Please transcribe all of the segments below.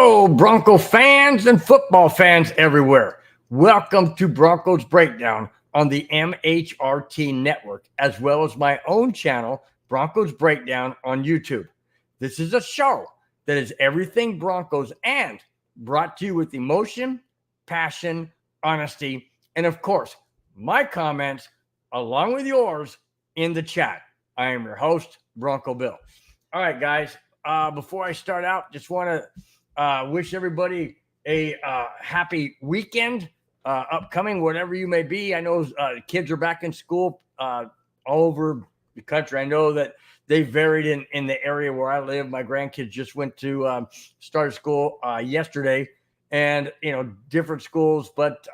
Hello, Bronco fans and football fans everywhere. Welcome to Broncos Breakdown on the MHRT network, as well as my own channel, Broncos Breakdown on YouTube. This is a show that is everything Broncos and brought to you with emotion, passion, honesty, and of course, my comments along with yours in the chat. I am your host, Bronco Bill. All right, guys. Before I start out, just want to wish everybody a happy weekend upcoming, whatever you may be. I know kids are back in school all over the country. I know that they varied in the area where I live. My grandkids just went to start school yesterday, and different schools. But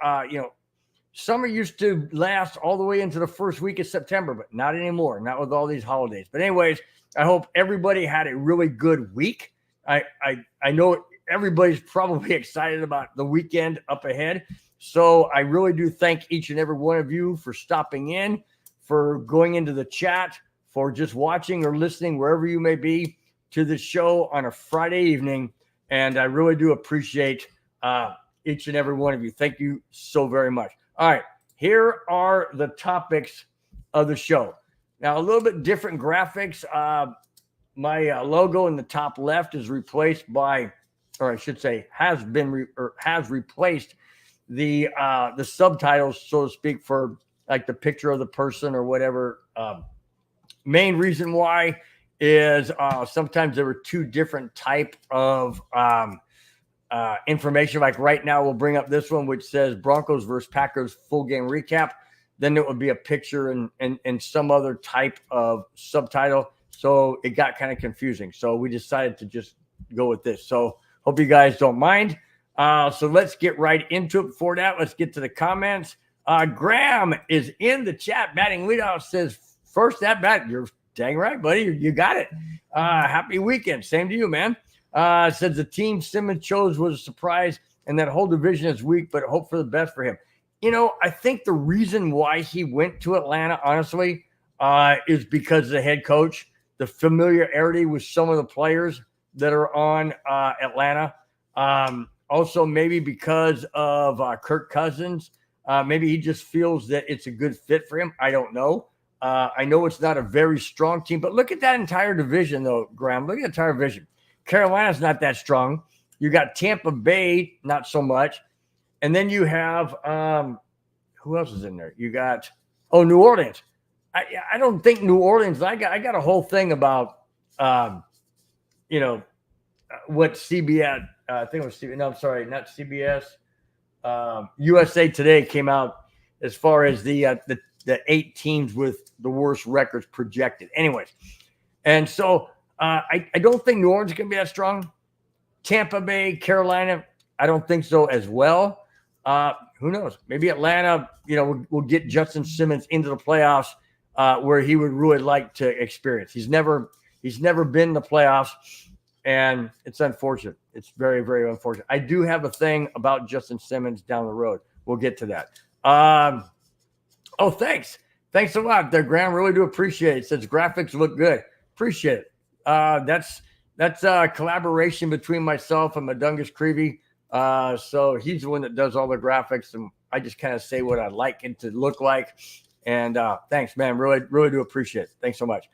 summer used to last all the way into the first week of September, but not anymore. Not with all these holidays. But anyways, I hope everybody had a really good week. I know everybody's probably excited about the weekend up ahead. So I really do thank each and every one of you for stopping in, for going into the chat, for just watching or listening wherever you may be to the show on a Friday evening. And I really do appreciate each and every one of you. Thank you so very much. All right, here are the topics of the show. Now, a little bit different graphics. My logo in the top left is replaced by, or I should say, has replaced the subtitles, so to speak, for like the picture of the person or whatever. Main reason why is sometimes there were two different type of information. Like right now, we'll bring up this one, which says Broncos versus Packers full game recap. Then it would be a picture and some other type of subtitle. So it got kind of confusing. So we decided to just go with this. So hope you guys don't mind. So let's get right into it. Before that, let's get to the comments. Graham is in the chat. Batting leadoff says, first at bat. You're dang right, buddy. You got it. Happy weekend. Same to you, man. Says the team Simmons chose was a surprise, and that whole division is weak, but hope for the best for him. I think the reason why he went to Atlanta, honestly, is because of the head coach, the familiarity with some of the players that are on Atlanta. Also, maybe because of Kirk Cousins. Maybe he just feels that it's a good fit for him. I don't know. I know it's not a very strong team, but look at that entire division, though, Graham. Look at the entire division. Carolina's not that strong. You got Tampa Bay, not so much. And then you have who else is in there? You got New Orleans. I don't think New Orleans. I got a whole thing about what CBS. I think it was CBS. No, I'm sorry, not CBS. USA Today came out as far as the 8 teams with the worst records projected. Anyways, and so I don't think New Orleans is going to be that strong. Tampa Bay, Carolina, I don't think so as well. Who knows? Maybe Atlanta, will get Justin Simmons into the playoffs where he would really like to experience. He's never been in the playoffs, and it's unfortunate. It's very, very unfortunate. I do have a thing about Justin Simmons down the road. We'll get to that. Thanks. Thanks a lot there, Graham. Really do appreciate it. Says graphics look good. Appreciate it. That's a collaboration between myself and Madungus Creevy. So he's the one that does all the graphics, and I just kind of say what I like it to look like. And thanks, man. Really, really do appreciate it. Thanks so much.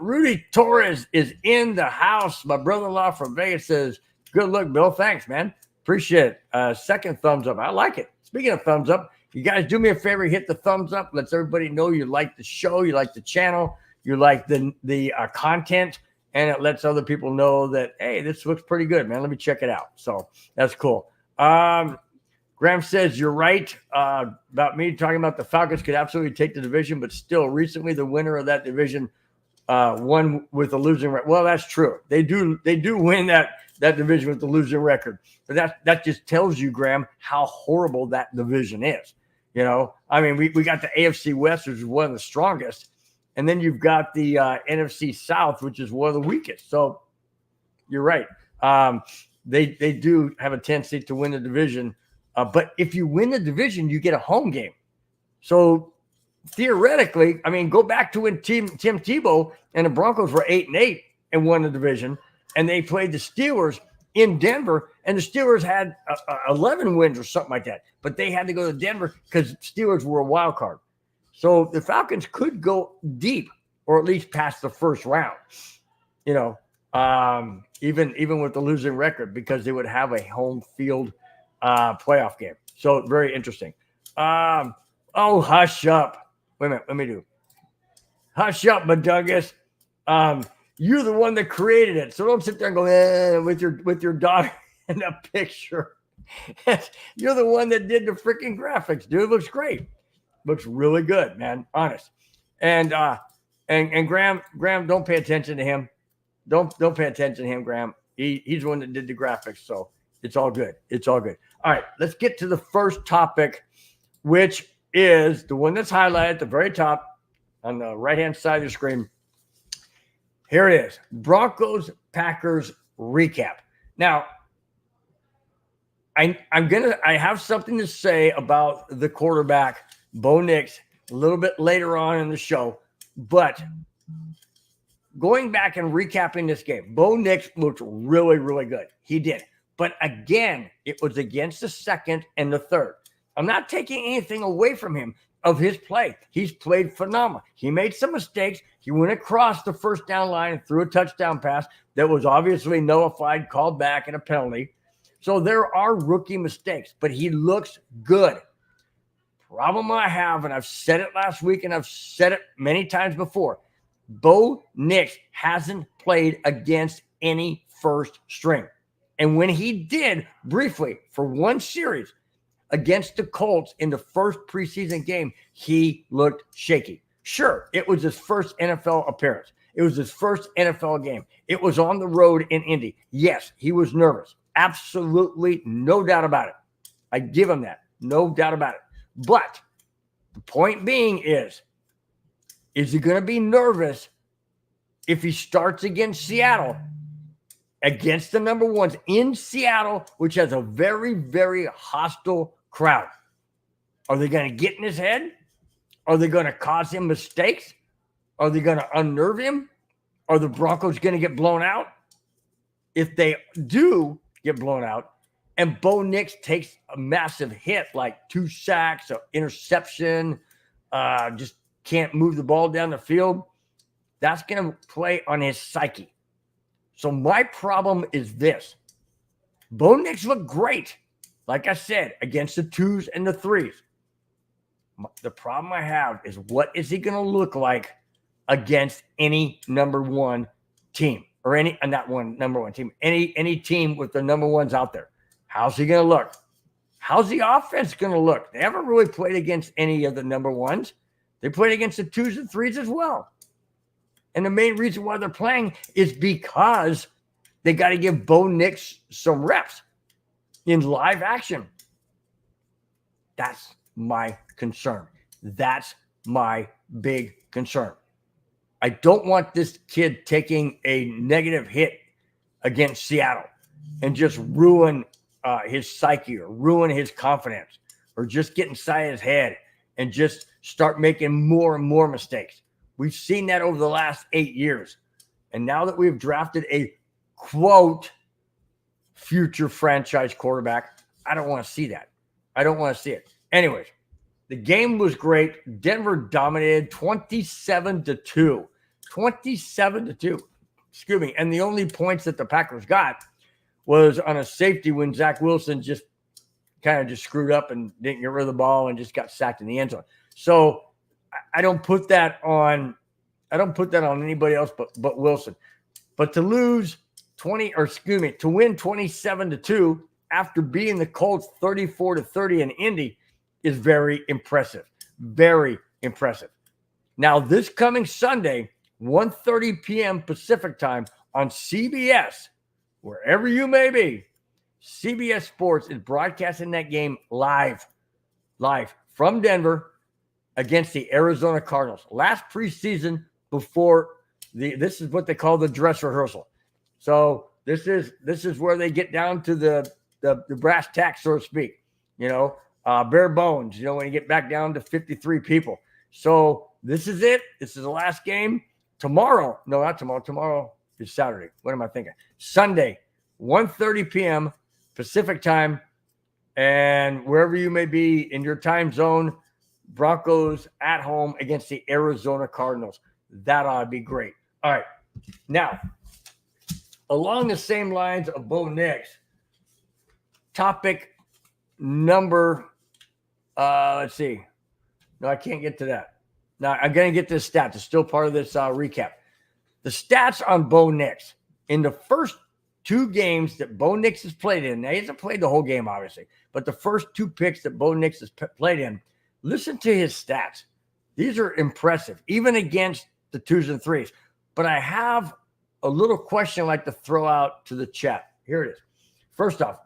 Rudy Torres is in the house. My brother-in-law from Vegas says, good look, Bill. Thanks, man. Appreciate it. Second thumbs up. I like it. Speaking of thumbs up, you guys do me a favor, hit the thumbs up. Lets everybody know you like the show, you like the channel, you like the content. And it lets other people know that, hey, this looks pretty good, man. Let me check it out. So that's cool. Graham says, you're right about me talking about the Falcons could absolutely take the division, but still recently the winner of that division won with a losing record. Well, that's true. They do win that division with the losing record. But that just tells you, Graham, how horrible that division is. I mean, we got the AFC West, which is one of the strongest. And then you've got the NFC South, which is one of the weakest. So you're right. They do have a tendency to win the division. But if you win the division, you get a home game. So theoretically, I mean, go back to when Tim Tebow and the Broncos were 8-8 and won the division, and they played the Steelers in Denver, and the Steelers had 11 wins or something like that. But they had to go to Denver because Steelers were a wild card. So the Falcons could go deep, or at least past the first round, even with the losing record, because they would have a home field playoff game. So very interesting. Hush up. Wait a minute. Let me do. Hush up, Madungus. You're the one that created it, so don't sit there and go with your daughter in a picture. You're the one that did the freaking graphics, dude. It looks great. Looks really good, man. Honest. And Graham, don't pay attention to him. Don't pay attention to him, Graham. He's the one that did the graphics, so it's all good. It's all good. All right, let's get to the first topic, which is the one that's highlighted at the very top on the right-hand side of the screen. Here it is. Broncos Packers recap. Now, I have something to say about the quarterback, Bo Nix, a little bit later on in the show. But going back and recapping this game, Bo Nix looked really, really good. He did. But again, it was against the second and the third. I'm not taking anything away from him of his play. He's played phenomenal. He made some mistakes. He went across the first down line and threw a touchdown pass that was obviously nullified, called back, and a penalty. So there are rookie mistakes, but he looks good. Problem I have, and I've said it last week and I've said it many times before, Bo Nix hasn't played against any first string. And when he did briefly for one series against the Colts in the first preseason game, he looked shaky. Sure, it was his first NFL appearance. It was his first NFL game. It was on the road in Indy. Yes, he was nervous. Absolutely no doubt about it. I give him that. No doubt about it. But the point being is he going to be nervous if he starts against Seattle, against the number ones in Seattle, which has a very, very hostile crowd? Are they going to get in his head? Are they going to cause him mistakes? Are they going to unnerve him? Are the Broncos going to get blown out? If they do get blown out and Bo Nix takes a massive hit, like 2 sacks, an interception, just can't move the ball down the field, that's going to play on his psyche. So my problem is this. Bo Nix looked great, like I said, against the 2s and the 3s. The problem I have is, what is he going to look like against any number one team, or number one team, any team with the number ones out there? How's he going to look? How's the offense going to look? They haven't really played against any of the number ones. They played against the 2s and 3s as well. And the main reason why they're playing is because they got to give Bo Nix some reps in live action. That's my concern. That's my big concern. I don't want this kid taking a negative hit against Seattle and just ruin his psyche, or ruin his confidence, or just get inside his head and just start making more and more mistakes. We've seen that over the last 8 years. And now that we've drafted a, quote, future franchise quarterback, I don't want to see that. I don't want to see it. Anyways, the game was great. Denver dominated 27-2. 27-2. Excuse me. And the only points that the Packers got was on a safety when Zach Wilson just kind of screwed up and didn't get rid of the ball and just got sacked in the end zone. So I don't put that on anybody else but Wilson. But to lose to win 27-2 after beating the Colts 34-30 in Indy is very impressive. Very impressive. Now, this coming Sunday, 1:30 p.m. Pacific time on CBS, wherever you may be, CBS Sports is broadcasting that game live from Denver against the Arizona Cardinals. Last preseason before this is what they call the dress rehearsal. So this is where they get down to the brass tacks, so to speak. Bare bones. When you get back down to 53 people. So this is it. This is the last game. Tomorrow, no, not tomorrow. Tomorrow is Saturday. What am I thinking? Sunday. 1:30 p.m. Pacific time. And wherever you may be in your time zone, Broncos at home against the Arizona Cardinals. That ought to be great. All right. Now, along the same lines of Bo Nix, topic number, let's see. No, I can't get to that. Now, I'm going to get to the stats. It's still part of this recap. The stats on Bo Nix in the first 2 games that Bo Nix has played in. Now, he hasn't played the whole game, obviously, but the first 2 picks that Bo Nix has played in, listen to his stats. These are impressive, even against the 2s and 3s. But I have a little question I'd like to throw out to the chat. Here it is. First off,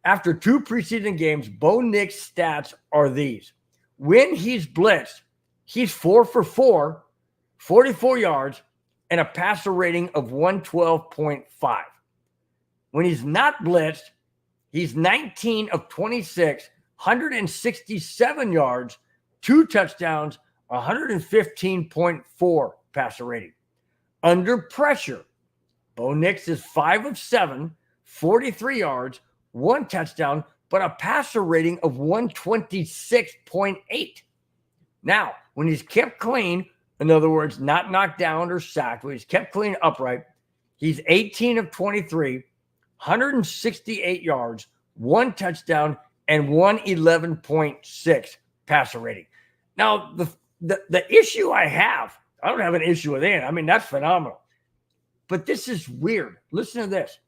after 2 preseason games, Bo Nix stats are these. When he's blitzed, he's 4 for 4, 44 yards, and a passer rating of 112.5. When he's not blitzed, he's 19 of 26, 167 yards, 2 touchdowns, 115.4 passer rating. Under pressure, Bo Nix is 5 of 7, 43 yards, 1 touchdown, but a passer rating of 126.8. Now, when he's kept clean, in other words, not knocked down or sacked, when he's kept clean upright, he's 18 of 23, 168 yards, 1 touchdown, and 111.6 passer rating. Now, the issue I don't have an issue with it. I mean, that's phenomenal. But this is weird. Listen to this.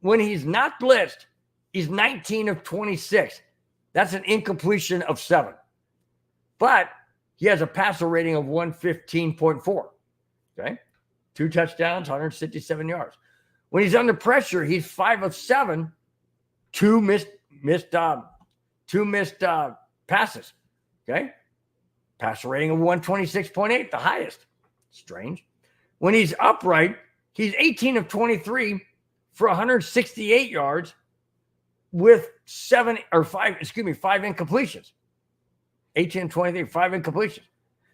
When he's not blitzed, he's 19 of 26. That's an incompletion of 7. But he has a passer rating of 115.4. Okay? 2 touchdowns, 167 yards. When he's under pressure, he's 5 of 7, 2 missed passes. Okay? Passer rating of 126.8, the highest. Strange. When he's upright, he's 18 of 23 for 168 yards with 5 incompletions. 18 and 23, 5 incompletions.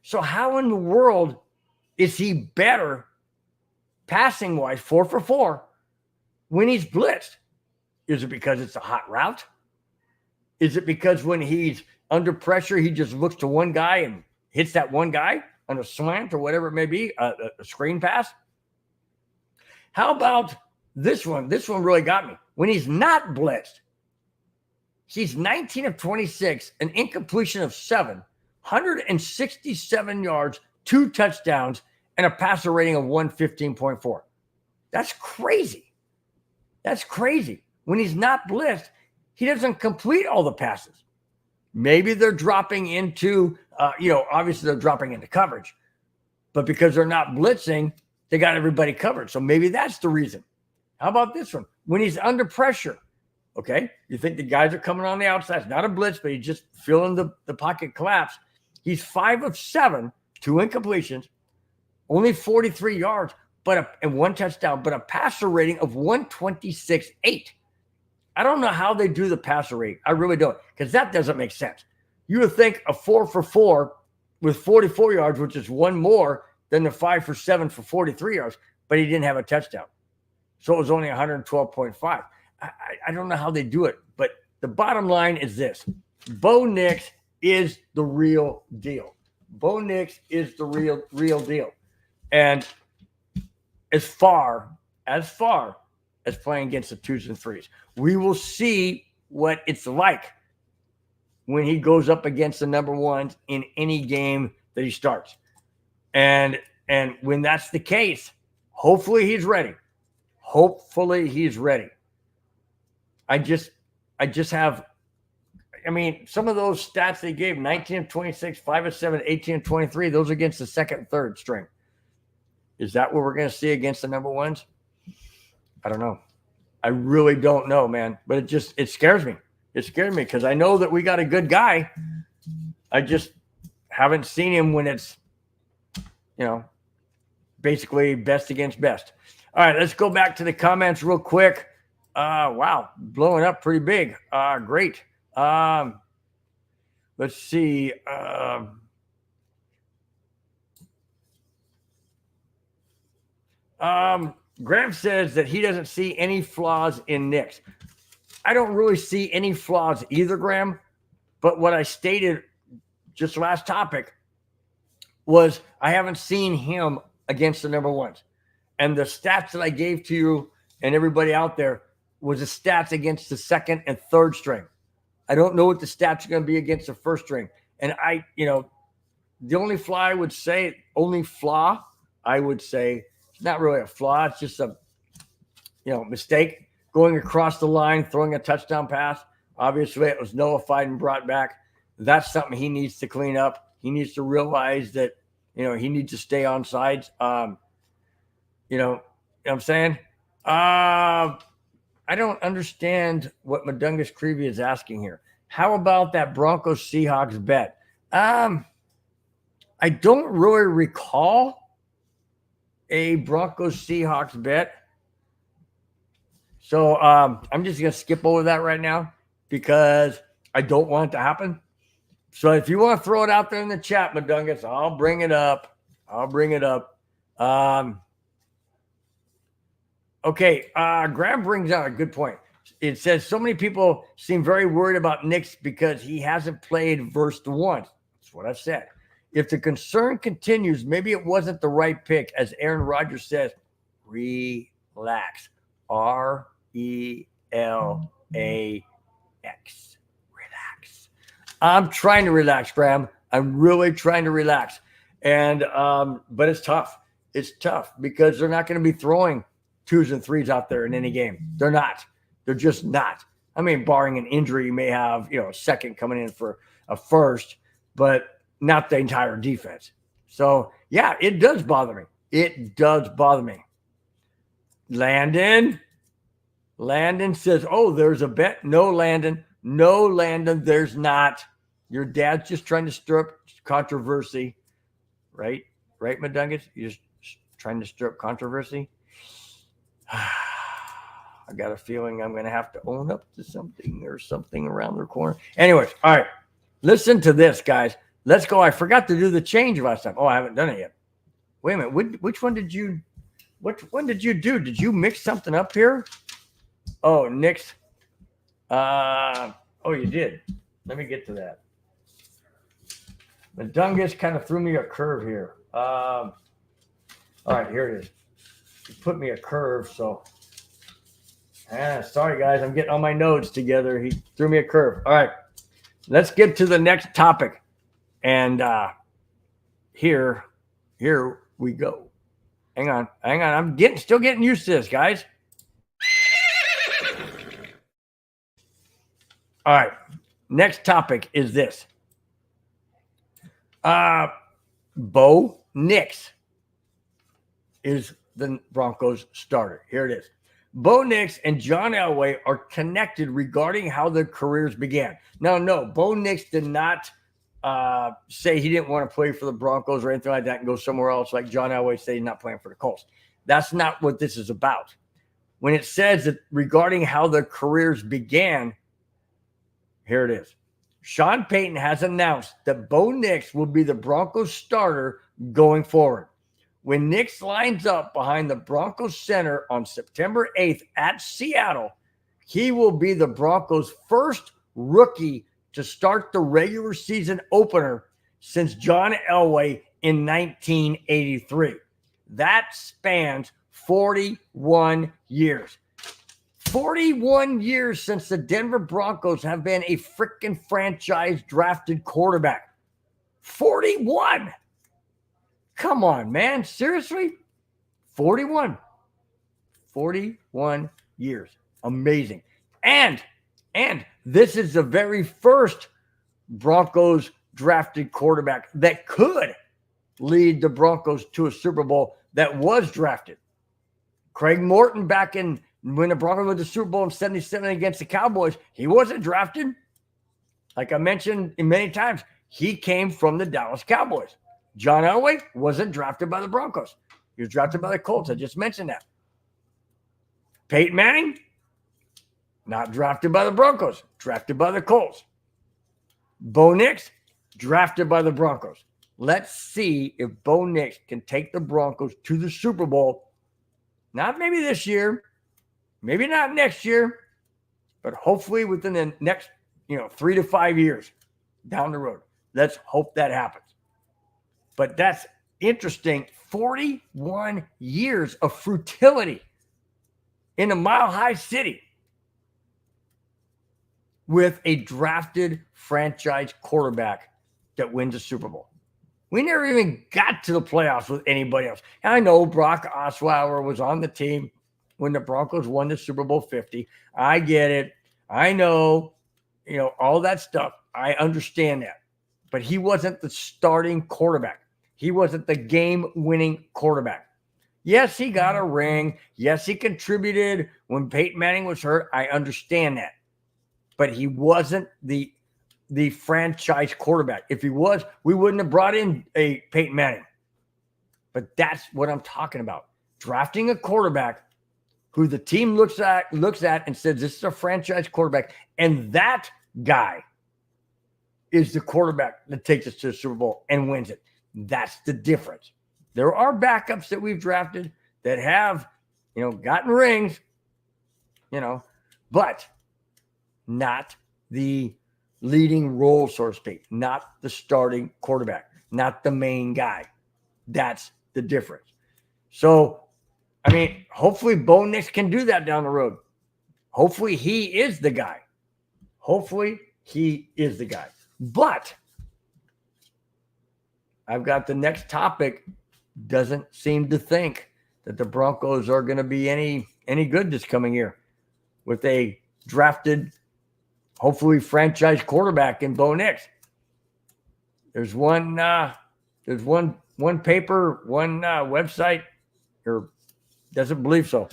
So how in the world is he better passing wise, 4 for 4, when he's blitzed? Is it because it's a hot route? Is it because when he's under pressure, he just looks to one guy and hits that one guy on a slant or whatever it may be, a screen pass? How about this one? This one really got me. When he's not blitzed, he's 19 of 26, an incompletion of 7, 167 yards, 2 touchdowns, and a passer rating of 115.4. That's crazy. That's crazy. When he's not blitzed, he doesn't complete all the passes. Maybe they're dropping into, obviously they're dropping into coverage. But because they're not blitzing, they got everybody covered. So maybe that's the reason. How about this one? When he's under pressure, okay, you think the guys are coming on the outside. It's not a blitz, but he's just feeling the pocket collapse. He's 5 of 7, 2 incompletions, only 43 yards, and 1 touchdown, but a passer rating of 126.8. I don't know how they do the passer rate. I really don't, because that doesn't make sense. You would think a 4 for 4 with 44 yards, which is 1 more than the 5 for 7 for 43 yards, but he didn't have a touchdown. So it was only 112.5. I don't know how they do it, but the bottom line is this. Bo Nix is the real deal. Bo Nix is the real deal. And as far as playing against the 2s and 3s, we will see what it's like when he goes up against the number 1s in any game that he starts. And when that's the case, hopefully he's ready. Hopefully he's ready. I just have, some of those stats they gave, 19 of 26, 5 of 7, 18 of 23, those against the 2nd and 3rd string. Is that what we're going to see against the number 1s? I don't know. I really don't know, man. But it scares me. It scared me because I know that we got a good guy. I just haven't seen him when it's, basically best against best. All right, let's go back to the comments real quick. Wow, blowing up pretty big. Great. Let's see. Graham says that he doesn't see any flaws in Nix. I don't really see any flaws either, Graham. But what I stated just last topic was I haven't seen him against the number ones. And the stats that I gave to you and everybody out there was the stats against the second and third string. I don't know what the stats are going to be against the first string. And the only flaw I would say, it's not really a flaw. It's just a, mistake going across the line, throwing a touchdown pass. Obviously, it was nullified and brought back. That's something he needs to clean up. He needs to realize that, he needs to stay on sides. You know what I'm saying? I don't understand what Madungus Creevy is asking here. How about that Broncos Seahawks bet? I don't really recall a Broncos Seahawks bet. So I'm just going to skip over that right now because I don't want it to happen. So if you want to throw it out there in the chat, Madungus, I'll bring it up. Okay, Graham brings out a good point. It says so many people seem very worried about Nix because he hasn't played verse once. That's what I said. If the concern continues, maybe it wasn't the right pick. As Aaron Rodgers says, relax. RELAX. Relax. I'm trying to relax, Graham. I'm really trying to relax. And but it's tough. It's tough because they're not going to be throwing 2s and 3s out there in any game. They're not. They're just not. I mean, barring an injury, you may have, a second coming in for a first, but not the entire defense. So, yeah, it does bother me. It does bother me. Landon says, oh, there's a bet. No, Landon, there's not. Your dad's just trying to stir up controversy, right? Right, Madungus? You're just trying to stir up controversy? I got a feeling I'm going to have to own up to something or something around the corner. Anyways, all right. Listen to this, guys. Let's go. I forgot to do the change last time. Oh, I haven't done it yet. Wait a minute. Which one did you do? Did you mix something up here? Oh, Nick's. Oh, you did. Let me get to that. The Dungus kind of threw me a curve here. All right, here it is. He put me a curve, so. Sorry, guys. I'm getting all my notes together. He threw me a curve. All right. Let's get to the next topic. And here we go. Hang on. I'm still getting used to this, guys. All right. Next topic is this. Bo Nix is the Broncos starter. Here it is. Bo Nix and John Elway are connected regarding how their careers began. Now, no, Bo Nix did not say he didn't want to play for the Broncos or anything like that and go somewhere else like John Elway said he's not playing for the Colts. That's not what this is about. When it says that regarding how their careers began, here it is. Sean Payton has announced that Bo Nix will be the Broncos starter going forward. When Nix lines up behind the Broncos center on September 8th at Seattle, he will be the Broncos' first rookie to start the regular season opener since John Elway in 1983. That spans 41 years. 41 years since the Denver Broncos have been a freaking franchise drafted quarterback. 41. Come on, man. Seriously? 41. 41 years. Amazing. And this is the very first Broncos drafted quarterback that could lead the Broncos to a Super Bowl that was drafted. Craig Morton back in when the Broncos went to the Super Bowl in 77 against the Cowboys, he wasn't drafted. Like I mentioned many times, he came from the Dallas Cowboys. John Elway wasn't drafted by the Broncos. He was drafted by the Colts. I just mentioned that. Peyton Manning, not drafted by the Broncos, drafted by the Colts. Bo Nix, drafted by the Broncos. Let's see if Bo Nix can take the Broncos to the Super Bowl Not maybe this year, maybe not next year, but hopefully within the next, 3 to 5 years down the road. Let's hope that happens. But that's interesting. 41 years of futility in a mile-high city with a drafted franchise quarterback that wins a Super Bowl. We never even got to the playoffs with anybody else. And I know Brock Osweiler was on the team when the Broncos won the Super Bowl 50. I get it. I know, all that stuff. I understand that. But he wasn't the starting quarterback. He wasn't the game-winning quarterback. Yes, he got a ring. Yes, he contributed when Peyton Manning was hurt. I understand that. But he wasn't the franchise quarterback. If he was, we wouldn't have brought in a Peyton Manning. But that's what I'm talking about. Drafting a quarterback who the team looks at and says, this is a franchise quarterback. And that guy is the quarterback that takes us to the Super Bowl and wins it. That's the difference. There are backups that we've drafted that have, gotten rings, but not the leading role, so to speak, not the starting quarterback, not the main guy. That's the difference. So, hopefully Bo Nix can do that down the road. Hopefully he is the guy. But I've got the next topic. Doesn't seem to think that the Broncos are going to be any good this coming year with a drafted, hopefully franchise quarterback in Bo Nix. There's one paper, one website, or doesn't believe so.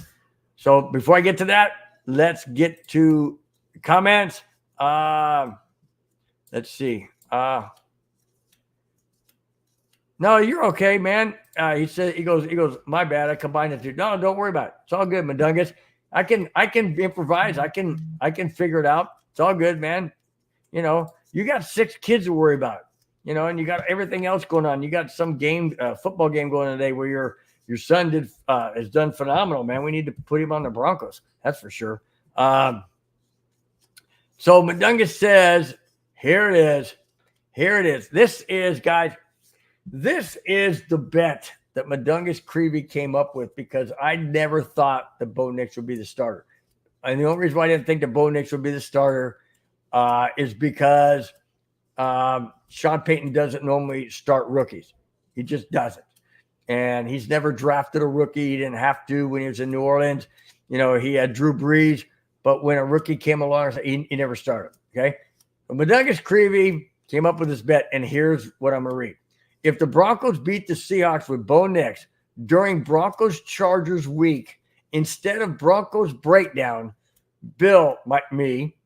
So before I get to that, let's get to comments. Let's see. No, you're okay, man. He goes, my bad. I combined the two. No, don't worry about it. It's all good, Madungus. I can improvise. I can figure it out. It's all good, man. You got 6 kids to worry about, and you got everything else going on. You got some football game going on today where your son has done phenomenal, man. We need to put him on the Broncos. That's for sure. So Madungus says, here it is. This is, guys, this is the bet that Madungus Creevy came up with because I never thought that Bo Nix would be the starter. And the only reason why I didn't think that Bo Nix would be the starter is because Sean Payton doesn't normally start rookies. He just doesn't. And he's never drafted a rookie. He didn't have to when he was in New Orleans. He had Drew Brees. But when a rookie came along, he never started. Okay? But Madungus Creevy came up with this bet, and here's what I'm going to read. If the Broncos beat the Seahawks with Bo Nix during Broncos-Chargers week, instead of Broncos Breakdown, Bill, me,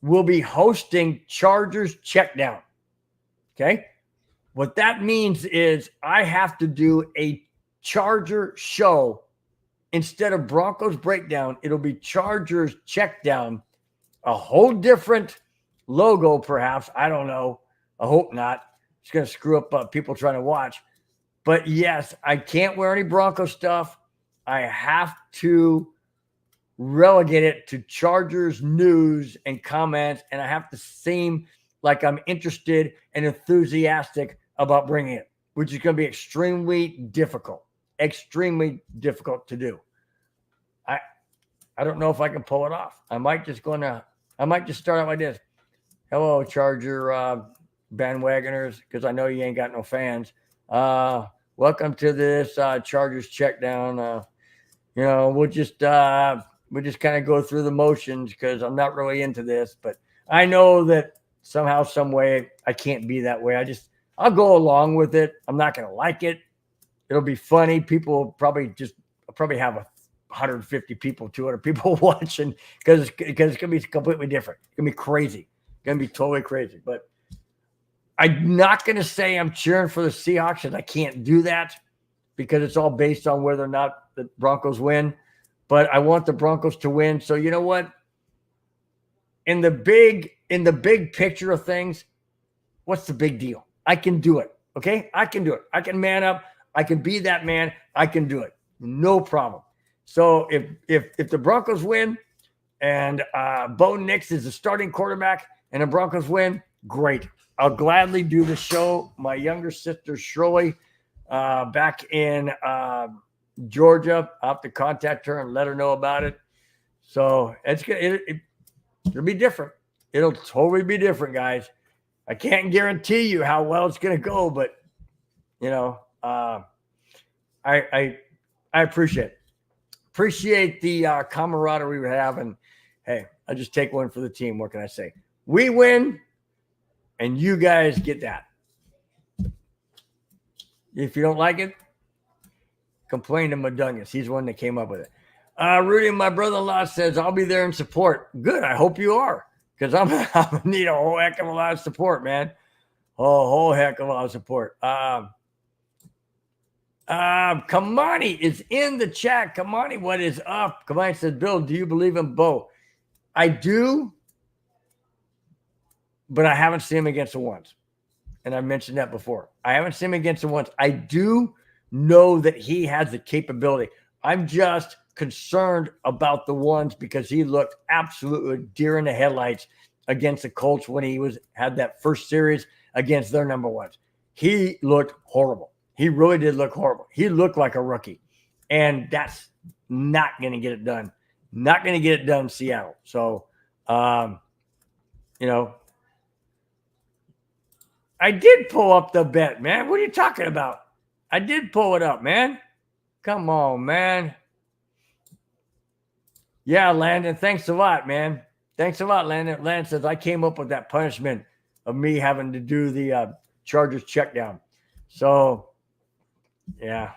will be hosting Chargers Checkdown. Okay? What that means is I have to do a Charger show instead of Broncos Breakdown. It'll be Chargers Checkdown, a whole different logo, perhaps. I don't know. I hope not. It's going to screw up people trying to watch. But yes, I can't wear any Bronco stuff. I have to relegate it to Chargers news and comments, and I have to seem like I'm interested and enthusiastic about bringing it, which is going to be extremely difficult to do. I don't know if I can pull it off. I might just start out like this. Hello, Charger bandwagoners, because I know you ain't got no fans. Welcome to this Chargers Checkdown. We'll just kind of go through the motions because I'm not really into this, but I know that somehow, some way, I can't be that way. I'll go along with it. I'm not going to like it. It'll be funny. People will probably have 150 people, 200 people watching because it's going to be completely different. It's going to be crazy. It's going to be totally crazy. But I'm not going to say I'm cheering for the Seahawks, and I can't do that because it's all based on whether or not the Broncos win. But I want the Broncos to win. So you know what? In the big picture of things, what's the big deal? I can do it. Okay? I can do it. I can man up. I can be that man. I can do it. No problem. So if the Broncos win and Bo Nix is the starting quarterback and the Broncos win, great. I'll gladly do the show. My younger sister Shirley, back in Georgia, I'll have to contact her and let her know about it. So it'll be different. It'll totally be different, guys. I can't guarantee you how well it's going to go, but I appreciate it. Appreciate the camaraderie we have, and hey, I just take one for the team. What can I say? We win, and you guys get that. If you don't like it, complain to Madungus. He's the one that came up with it. Rudy, my brother-in-law, says I'll be there in support. Good. I hope you are, because I'm gonna need a whole heck of a lot of support, man. A whole heck of a lot of support. Kamani is in the chat. Kamani, what is up? Kamani says, Bill, do you believe in Bo? I do, but I haven't seen him against the ones. And I mentioned that before. I haven't seen him against the ones. I do know that he has the capability. I'm just concerned about the ones because he looked absolutely deer in the headlights against the Colts when he had that first series against their number ones. He looked horrible. He really did look horrible. He looked like a rookie. And that's not going to get it done. Not going to get it done in Seattle. So, I did pull up the bet, man. What are you talking about? I did pull it up, man. Come on, man. Yeah, Landon, thanks a lot, man. Thanks a lot, Landon. Landon says, I came up with that punishment of me having to do the Chargers check down. So, yeah.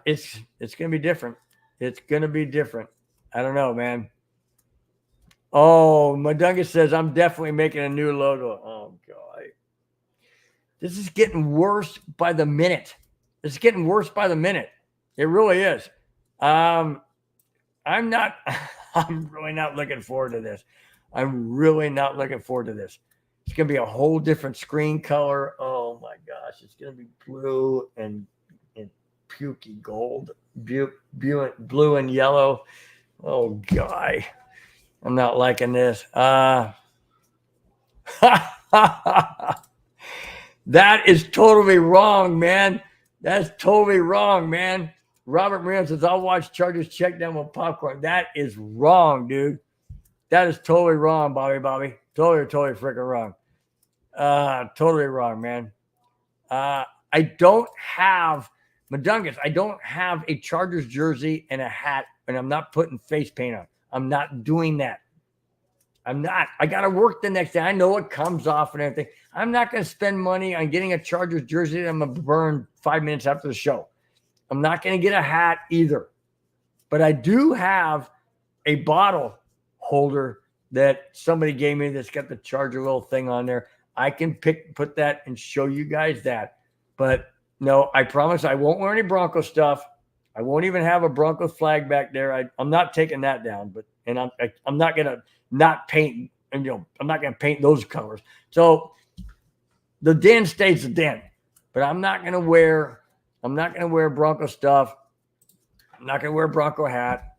It's going to be different. It's going to be different. I don't know, man. Oh, Madunga says, I'm definitely making a new logo. Oh, God. This is getting worse by the minute. It's getting worse by the minute. It really is. I'm really not looking forward to this. I'm really not looking forward to this. It's going to be a whole different screen color. Oh, my gosh. It's going to be blue and pukey gold, blue and yellow. Oh, God. I'm not liking this. That is totally wrong, man. That's totally wrong, man. Robert Moran says, I'll watch Chargers check down with popcorn. That is wrong, dude. That is totally wrong, Bobby. Totally freaking wrong. Totally wrong, man. I don't have Madungus. I don't have a Chargers jersey and a hat, and I'm not putting face paint on. I'm not doing that. I'm not. I got to work the next day. I know it comes off and everything. I'm not going to spend money on getting a Chargers jersey that I'm going to burn 5 minutes after the show. I'm not going to get a hat either. But I do have a bottle holder that somebody gave me that's got the Charger little thing on there. I can put that and show you guys that. But no, I promise I won't wear any Bronco stuff. I won't even have a Bronco flag back there. I'm not taking that down. I'm not going to not paint. And I'm not going to paint those colors. So the den stays the den. But I'm not going to wear Bronco stuff. I'm not going to wear a Bronco hat.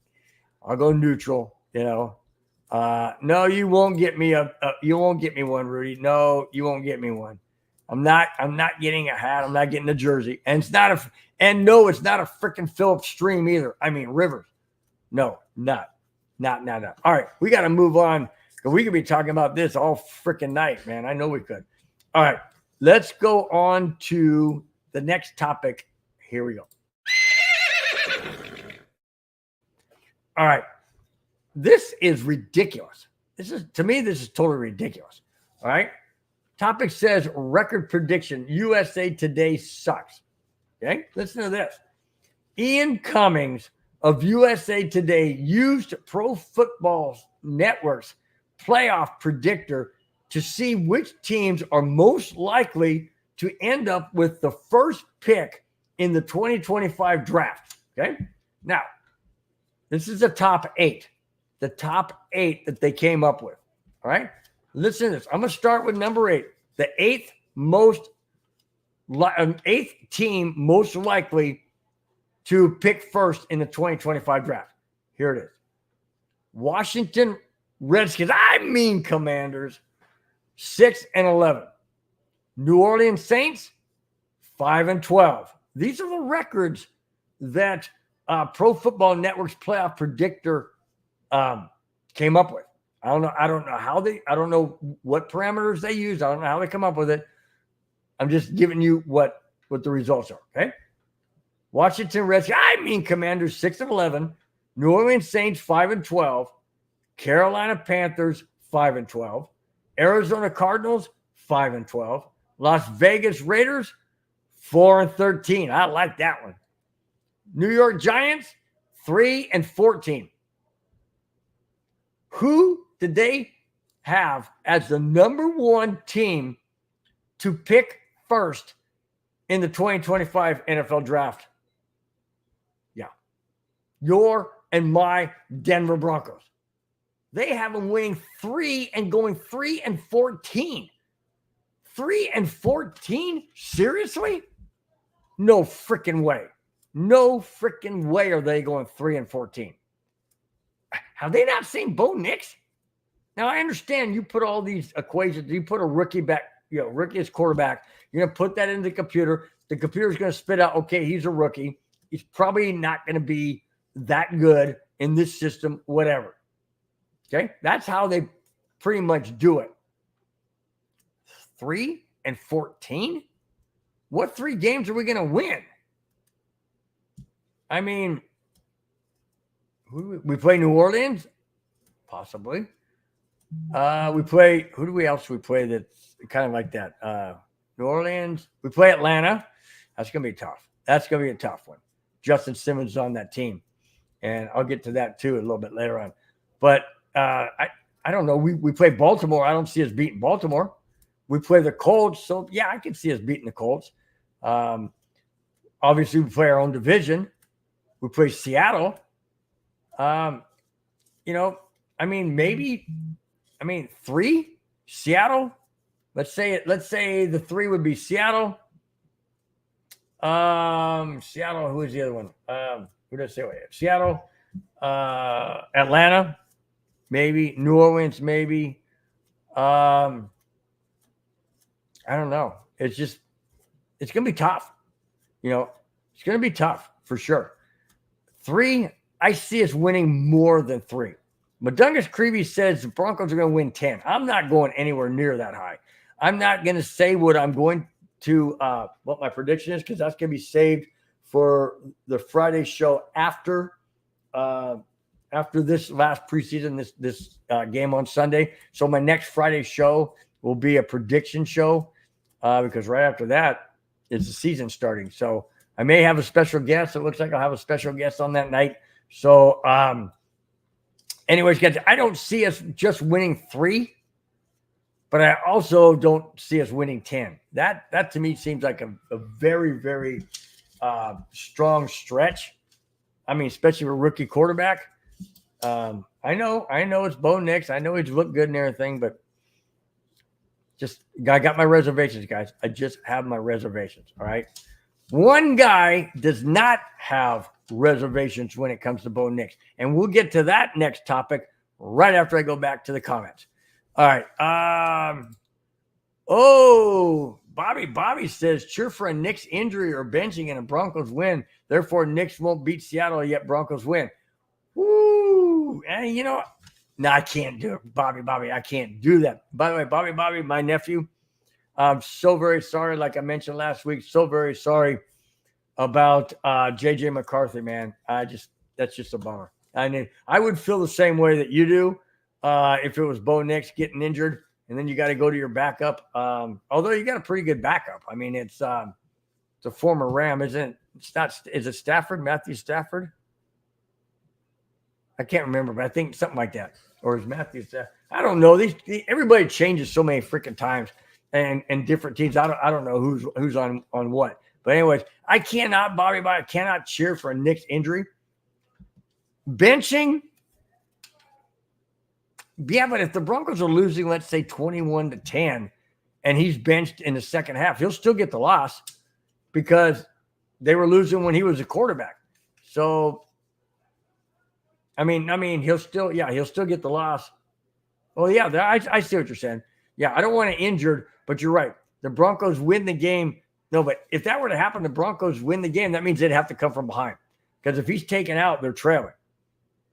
I'll go neutral, No, you won't get me you won't get me one, Rudy. No, you won't get me one. I'm not getting a hat. I'm not getting a jersey. And it's not a freaking Phillips Stream either. I mean, Rivers. No, not. All right. We got to move on. We could be talking about this all freaking night, man. I know we could. All right. Let's go on to the next topic. Here we go. All right. This is ridiculous. To me, this is totally ridiculous. All right. Topic says record prediction. USA Today sucks. Okay. Listen to this. Ian Cummings of USA Today used Pro Football Network's playoff predictor to see which teams are most likely to end up with the first pick in the 2025 draft. Okay. Now, this is the top 8. The top 8 that they came up with. All right. Listen to this. I'm going to start with number 8. The eighth team most likely to pick first in the 2025 draft. Here it is. Washington Redskins, Commanders, 6-11. New Orleans Saints, 5-12. These are the records that Pro Football Network's playoff predictor came up with. I don't know what parameters they use. I don't know how they come up with it. I'm just giving you what the results are. Okay. Washington Redskins, Commanders, 6-11. New Orleans Saints, 5-12. Carolina Panthers, 5-12. Arizona Cardinals, 5-12. Las Vegas Raiders, 4-13. I like that one. New York Giants, 3-14. Who did they have as the number one team to pick first in the 2025 NFL draft? Yeah. Your and my Denver Broncos. They have them winning 3 and going 3-14. 3-14? Seriously? No freaking way. No freaking way are they going 3-14. Have they not seen Bo Nix? Now, I understand you put all these equations. You put a rookie back, rookie as quarterback. You're going to put that in the computer. The computer's going to spit out, okay, he's a rookie. He's probably not going to be that good in this system, whatever. Okay? That's how they pretty much do it. 3-14? What 3 games are we going to win? I mean, we play New Orleans? Possibly. Who else we play that's kind of like that? New Orleans. We play Atlanta. That's going to be tough. That's going to be a tough one. Justin Simmons is on that team. And I'll get to that too a little bit later on. But I don't know. We play Baltimore. I don't see us beating Baltimore. We play the Colts. So, yeah, I can see us beating the Colts. Obviously, we play our own division. We play Seattle. Maybe 3 Seattle. Let's say the 3 would be Seattle. Seattle. Who is the other one? Who did I say? Seattle. Atlanta. Maybe New Orleans. Maybe. I don't know. It's going to be tough. It's going to be tough for sure. 3. I see us winning more than 3. Madungus Creevy says the Broncos are going to win 10. I'm not going anywhere near that high. I'm not going to say what I'm going to, what my prediction is, because that's going to be saved for the Friday show after this last preseason, this game on Sunday. So my next Friday show will be a prediction show because right after that is the season starting. So I may have a special guest. It looks like I'll have a special guest on that night. So, anyways, guys, I don't see us just winning 3, but I also don't see us winning 10. That to me seems like a very, very strong stretch. I mean, especially for a rookie quarterback. I know it's Bo Nix. I know he's looked good and everything, but I got my reservations, guys. I just have my reservations. All right. One guy does not have reservations when it comes to Bo Nix. And we'll get to that next topic right after I go back to the comments. All right. Bobby says, cheer for a Nix injury or benching and a Broncos win. Therefore, Nix won't beat Seattle, yet Broncos win. Woo! And no, I can't do it, Bobby. I can't do that. By the way, Bobby, my nephew, I'm so very sorry, like I mentioned last week, so very sorry about JJ McCarthy, man. That's just a bummer. I mean, I would feel the same way that you do if it was Bo Nix getting injured, and then you got to go to your backup. Although you got a pretty good backup. I mean, it's a former Ram, isn't it? It's not. Is it Stafford? Matthew Stafford? I can't remember, but I think something like that. Or is Matthew Stafford? I don't know. Everybody changes so many freaking times. And different teams. I don't know who's on what. But anyways, I cannot, Bobby, I cannot cheer for a Knicks injury. Benching. Yeah, but if the Broncos are losing, let's say 21-10, and he's benched in the second half, he'll still get the loss because they were losing when he was a quarterback. So, I mean, he'll still get the loss. Oh yeah, I see what you're saying. Yeah, I don't want to injured, but you're right. The Broncos win the game. No, but if that were to happen, the Broncos win the game. That means they'd have to come from behind, because if he's taken out, they're trailing.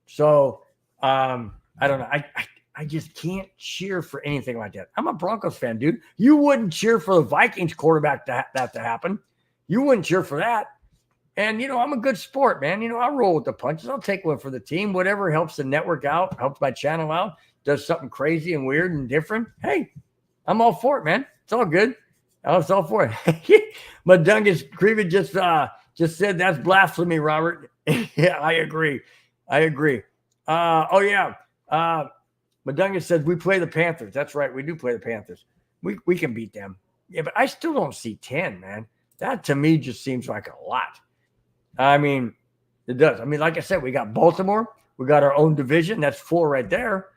So I don't know. I just can't cheer for anything like that. I'm a Broncos fan, dude. You wouldn't cheer for the Vikings quarterback that to happen. You wouldn't cheer for that. And, I'm a good sport, man. I'll roll with the punches. I'll take one for the team. Whatever helps the network out, helps my channel out, does something crazy and weird and different. Hey, I'm all for it, man. It's all good. I was all for it. Madungus Creevy just said that's blasphemy, Robert. Yeah, I agree. Oh, yeah. Madungus says we play the Panthers. That's right. We do play the Panthers. We can beat them. Yeah, but I still don't see 10, man. That to me just seems like a lot. I mean, it does. I mean, like I said, we got Baltimore. We got our own division. That's 4 right there.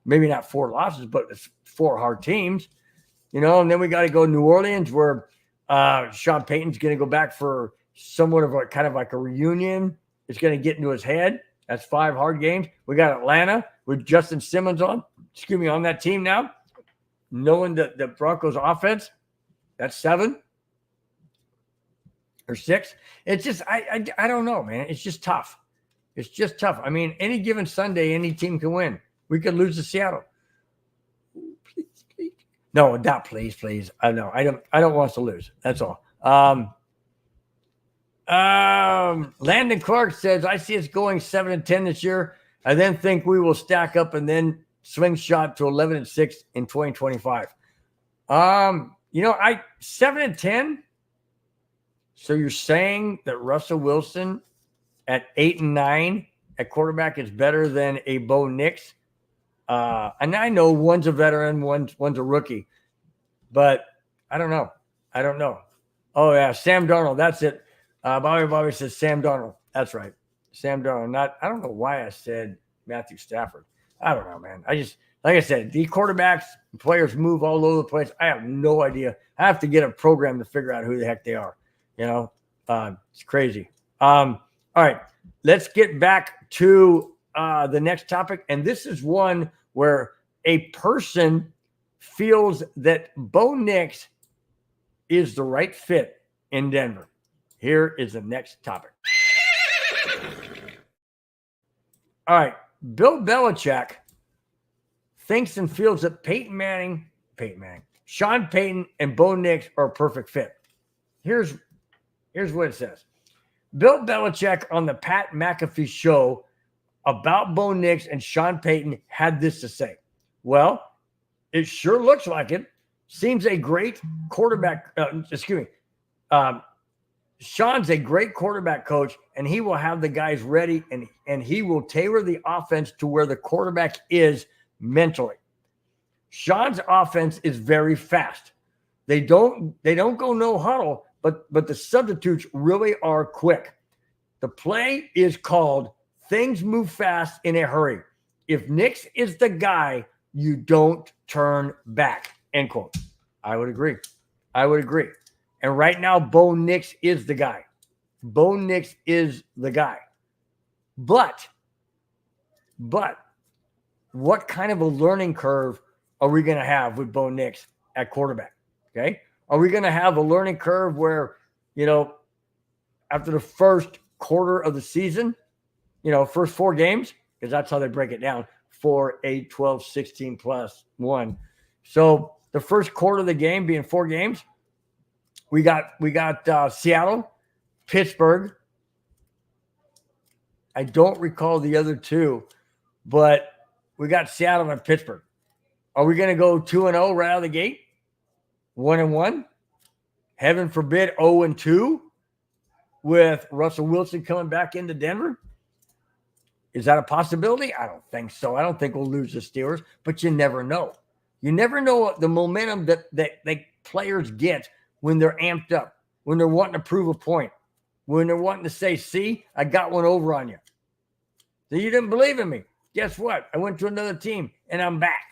Maybe not 4 losses, but it's 4 hard teams. And then we got to go to New Orleans, where Sean Payton's going to go back for somewhat of a kind of like a reunion. It's going to get into his head. That's 5 hard games. We got Atlanta with Justin Simmons on that team now, knowing the Broncos offense. That's 7 or 6. It's just, I don't know, man. It's just tough. I mean, any given Sunday, any team can win. We could lose to Seattle. Please. No, not please. I know. I don't want us to lose. That's all. Landon Clark says, I see us going 7-10 this year. I then think we will stack up and then swing shot to 11-6 in 2025. 7-10. So you're saying that Russell Wilson at 8-9 at quarterback is better than a Bo Nix? And I know one's a veteran, one's a rookie, but I don't know. Oh yeah, Sam Darnold. That's it. Bobby says Sam Darnold. That's right, Sam Darnold. I don't know why I said Matthew Stafford. I don't know, man. Like I said, the quarterbacks, players move all over the place. I have no idea. I have to get a program to figure out who the heck they are. It's crazy. All right, let's get back to the next topic. And this is one where a person feels that Bo Nix is the right fit in Denver. Here is the next topic. All right, Bill Belichick thinks and feels that Peyton Manning, Sean Payton, and Bo Nix are a perfect fit. Here's what it says. Bill Belichick on the Pat McAfee show about Bo Nix and Sean Payton had this to say. Well, it sure looks like it. Seems a great quarterback. Sean's a great quarterback coach, and he will have the guys ready, and he will tailor the offense to where the quarterback is mentally. Sean's offense is very fast. They don't go no huddle, but the substitutes really are quick. The play is called things move fast in a hurry. If Nix is the guy, you don't turn back, end quote. I would agree. And right now, Bo Nix is the guy. But what kind of a learning curve are we going to have with Bo Nix at quarterback? Okay. Are we going to have a learning curve where, after the first quarter of the season, first 4 games, because that's how they break it down, 4, 8, 12, 16 plus 1. So the first quarter of the game being 4 games, we got Seattle, Pittsburgh. I don't recall the other 2, but we got Seattle and Pittsburgh. Are we going to go 2-0 right out of the gate? 1-1? Heaven forbid 0-2 with Russell Wilson coming back into Denver? Is that a possibility? I don't think so. I don't think we'll lose the Steelers, but you never know. You never know the momentum that players get when they're amped up, when they're wanting to prove a point, when they're wanting to say, see, I got one over on you. So you didn't believe in me. Guess what? I went to another team, and I'm back.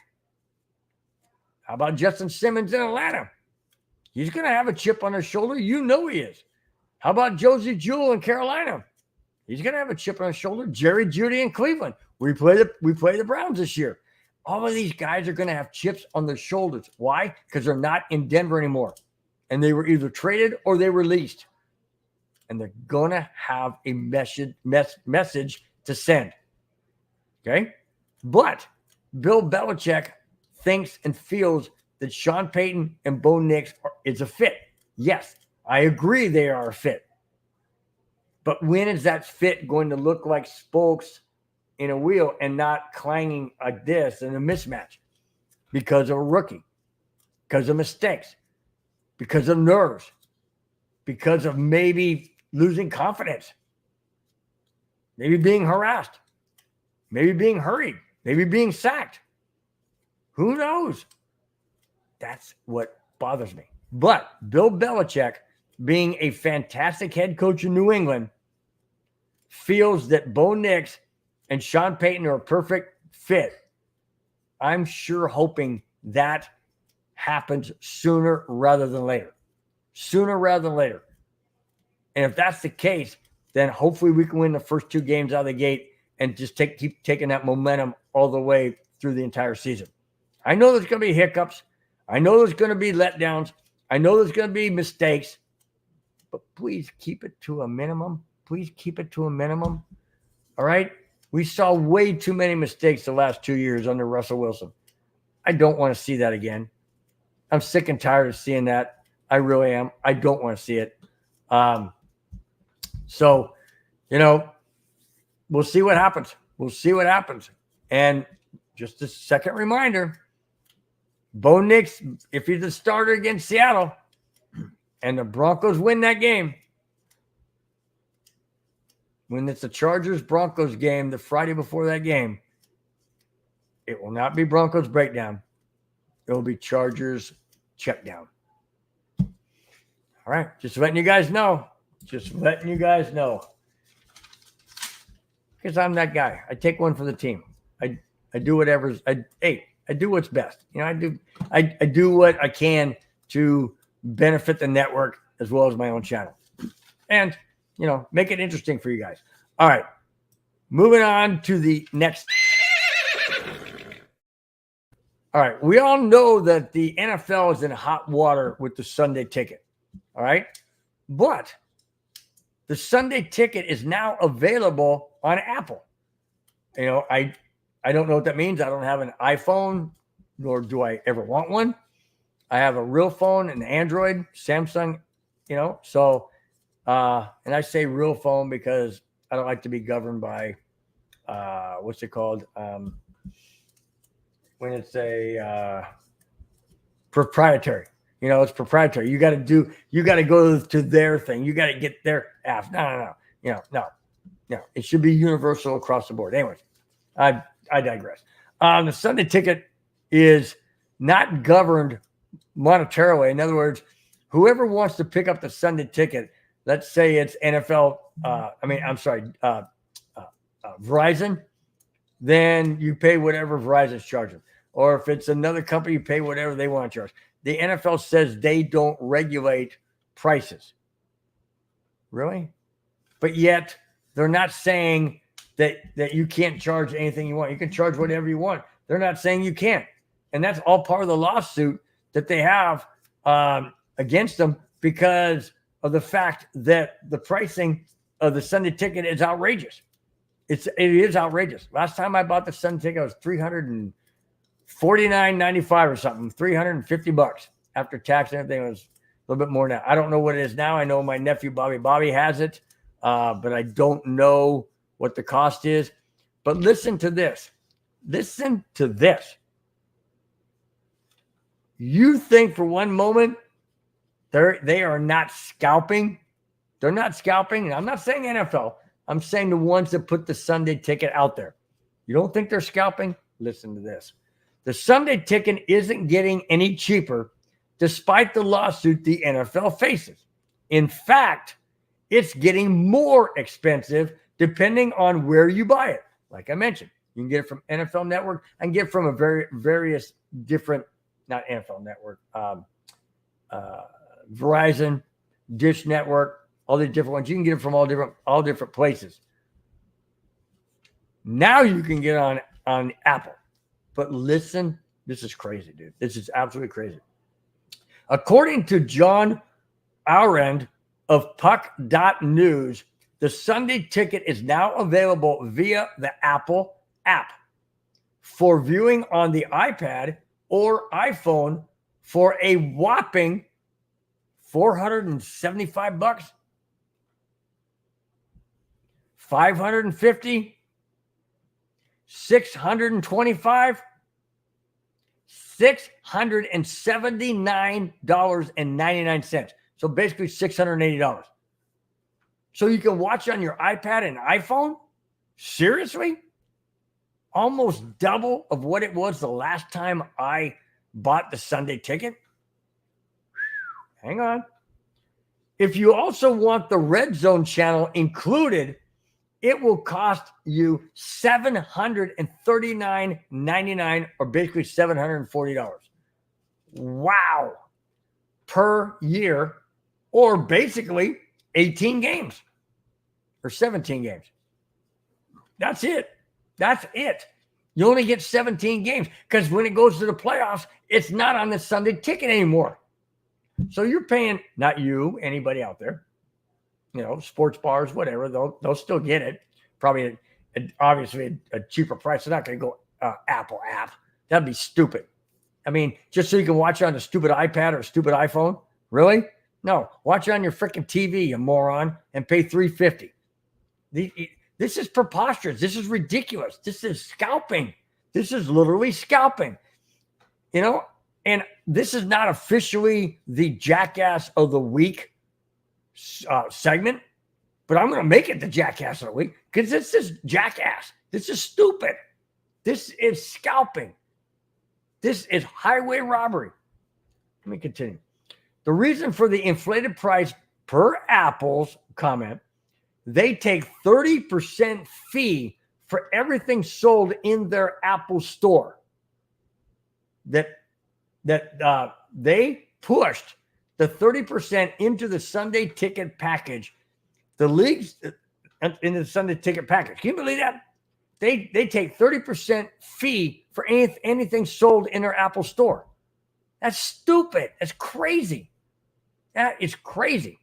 How about Justin Simmons in Atlanta? He's going to have a chip on his shoulder. You know he is. How about Josie Jewell in Carolina? He's going to have a chip on his shoulder. Jerry Jeudy in Cleveland. We play the Browns this year. All of these guys are going to have chips on their shoulders. Why? Because they're not in Denver anymore. And they were either traded or they were released. And they're going to have a message to send. Okay? But Bill Belichick thinks and feels that Sean Payton and Bo Nix is a fit. Yes, I agree they are a fit. But when is that fit going to look like spokes in a wheel and not clanging like this in a mismatch? Because of a rookie, because of mistakes, because of nerves, because of maybe losing confidence, maybe being harassed, maybe being hurried, maybe being sacked. Who knows? That's what bothers me. But Bill Belichick, being a fantastic head coach in New England, feels that Bo Nix and Sean Payton are a perfect fit. I'm sure hoping that happens sooner rather than later. Sooner rather than later. And if that's the case, then hopefully we can win the first 2 games out of the gate and just keep taking that momentum all the way through the entire season. I know there's going to be hiccups. I know there's going to be letdowns. I know there's going to be mistakes. But please keep it to a minimum. Please keep it to a minimum. All right? We saw way too many mistakes the last 2 years under Russell Wilson. I don't want to see that again. I'm sick and tired of seeing that. I really am. I don't want to see it. So, we'll see what happens. We'll see what happens. And just a second reminder, Bo Nix, if he's the starter against Seattle and the Broncos win that game, when it's the Chargers-Broncos game, the Friday before that game, it will not be Broncos Breakdown. It will be Chargers Checkdown. All right. Just letting you guys know. Just letting you guys know. Because I'm that guy. I take one for the team. I do whatever. I do what's best. I do what I can to benefit the network as well as my own channel. And make it interesting for you guys. All right. Moving on to the next. All right. We all know that the NFL is in hot water with the Sunday ticket. All right. But the Sunday ticket is now available on Apple. I don't know what that means. I don't have an iPhone, nor do I ever want one. I have a real phone, an Android, Samsung, so and I say real phone because I don't like to be governed by what's it called? When it's a proprietary. It's proprietary. You got to go to their thing. You got to get their apps. No. It should be universal across the board. Anyways, I digress. The Sunday ticket is not governed monetarily. In other words, whoever wants to pick up the Sunday ticket, let's say it's NFL, Verizon, then you pay whatever Verizon's charging. Or if it's another company, you pay whatever they want to charge. The NFL says they don't regulate prices. Really? But yet they're not saying that you can't charge anything you want. You can charge whatever you want. They're not saying you can't. And that's all part of the lawsuit that they have against them because of the fact that the pricing of the Sunday ticket is outrageous. It is outrageous. Last time I bought the Sunday ticket, it was $349.95 or something, $350 after tax and everything. It was a little bit more now. I don't know what it is now. I know my nephew Bobby has it, but I don't know what the cost is. But listen to this. Listen to this. You think for one moment they are not scalping? They're not scalping. And I'm not saying NFL. I'm saying the ones that put the Sunday ticket out there. You don't think they're scalping? Listen to this. The Sunday ticket isn't getting any cheaper despite the lawsuit the NFL faces. In fact, it's getting more expensive depending on where you buy it. Like I mentioned, you can get it from NFL Network. I can get it from various different, not NFL Network, Verizon, Dish Network, all the different ones. You can get it from all different places. Now you can get on Apple. But listen, this is crazy, dude. This is absolutely crazy. According to John Aurand of Puck.News, the Sunday ticket is now available via the Apple app for viewing on the iPad or iPhone for a whopping $475, $550, $625, $679.99. So basically $680. So you can watch on your iPad and iPhone? Seriously? Almost double of what it was the last time I bought the Sunday ticket? Hang on. If you also want the Red Zone channel included, it will cost you $739.99 or basically $740. Wow. Per year, or basically 18 games or 17 games. That's it. That's it. You only get 17 games because when it goes to the playoffs, it's not on the Sunday ticket anymore. So you're paying, not you, anybody out there, sports bars, whatever, they'll still get it. Probably, obviously, a cheaper price. They're not going to go Apple app. That'd be stupid. I mean, just so you can watch it on a stupid iPad or a stupid iPhone? Really? No. Watch it on your freaking TV, you moron, and pay $350. This is preposterous. This is ridiculous. This is scalping. This is literally scalping. And this is not officially the Jackass of the Week segment, but I'm going to make it the Jackass of the Week because this is jackass. This is stupid. This is scalping. This is highway robbery. Let me continue. The reason for the inflated price per Apple's comment, they take 30% fee for everything sold in their Apple store. That they pushed the 30% into the Sunday ticket package. The leagues in the Sunday ticket package. Can you believe that? They take 30% fee for anything sold in their Apple store. That's stupid. That's crazy. That is crazy.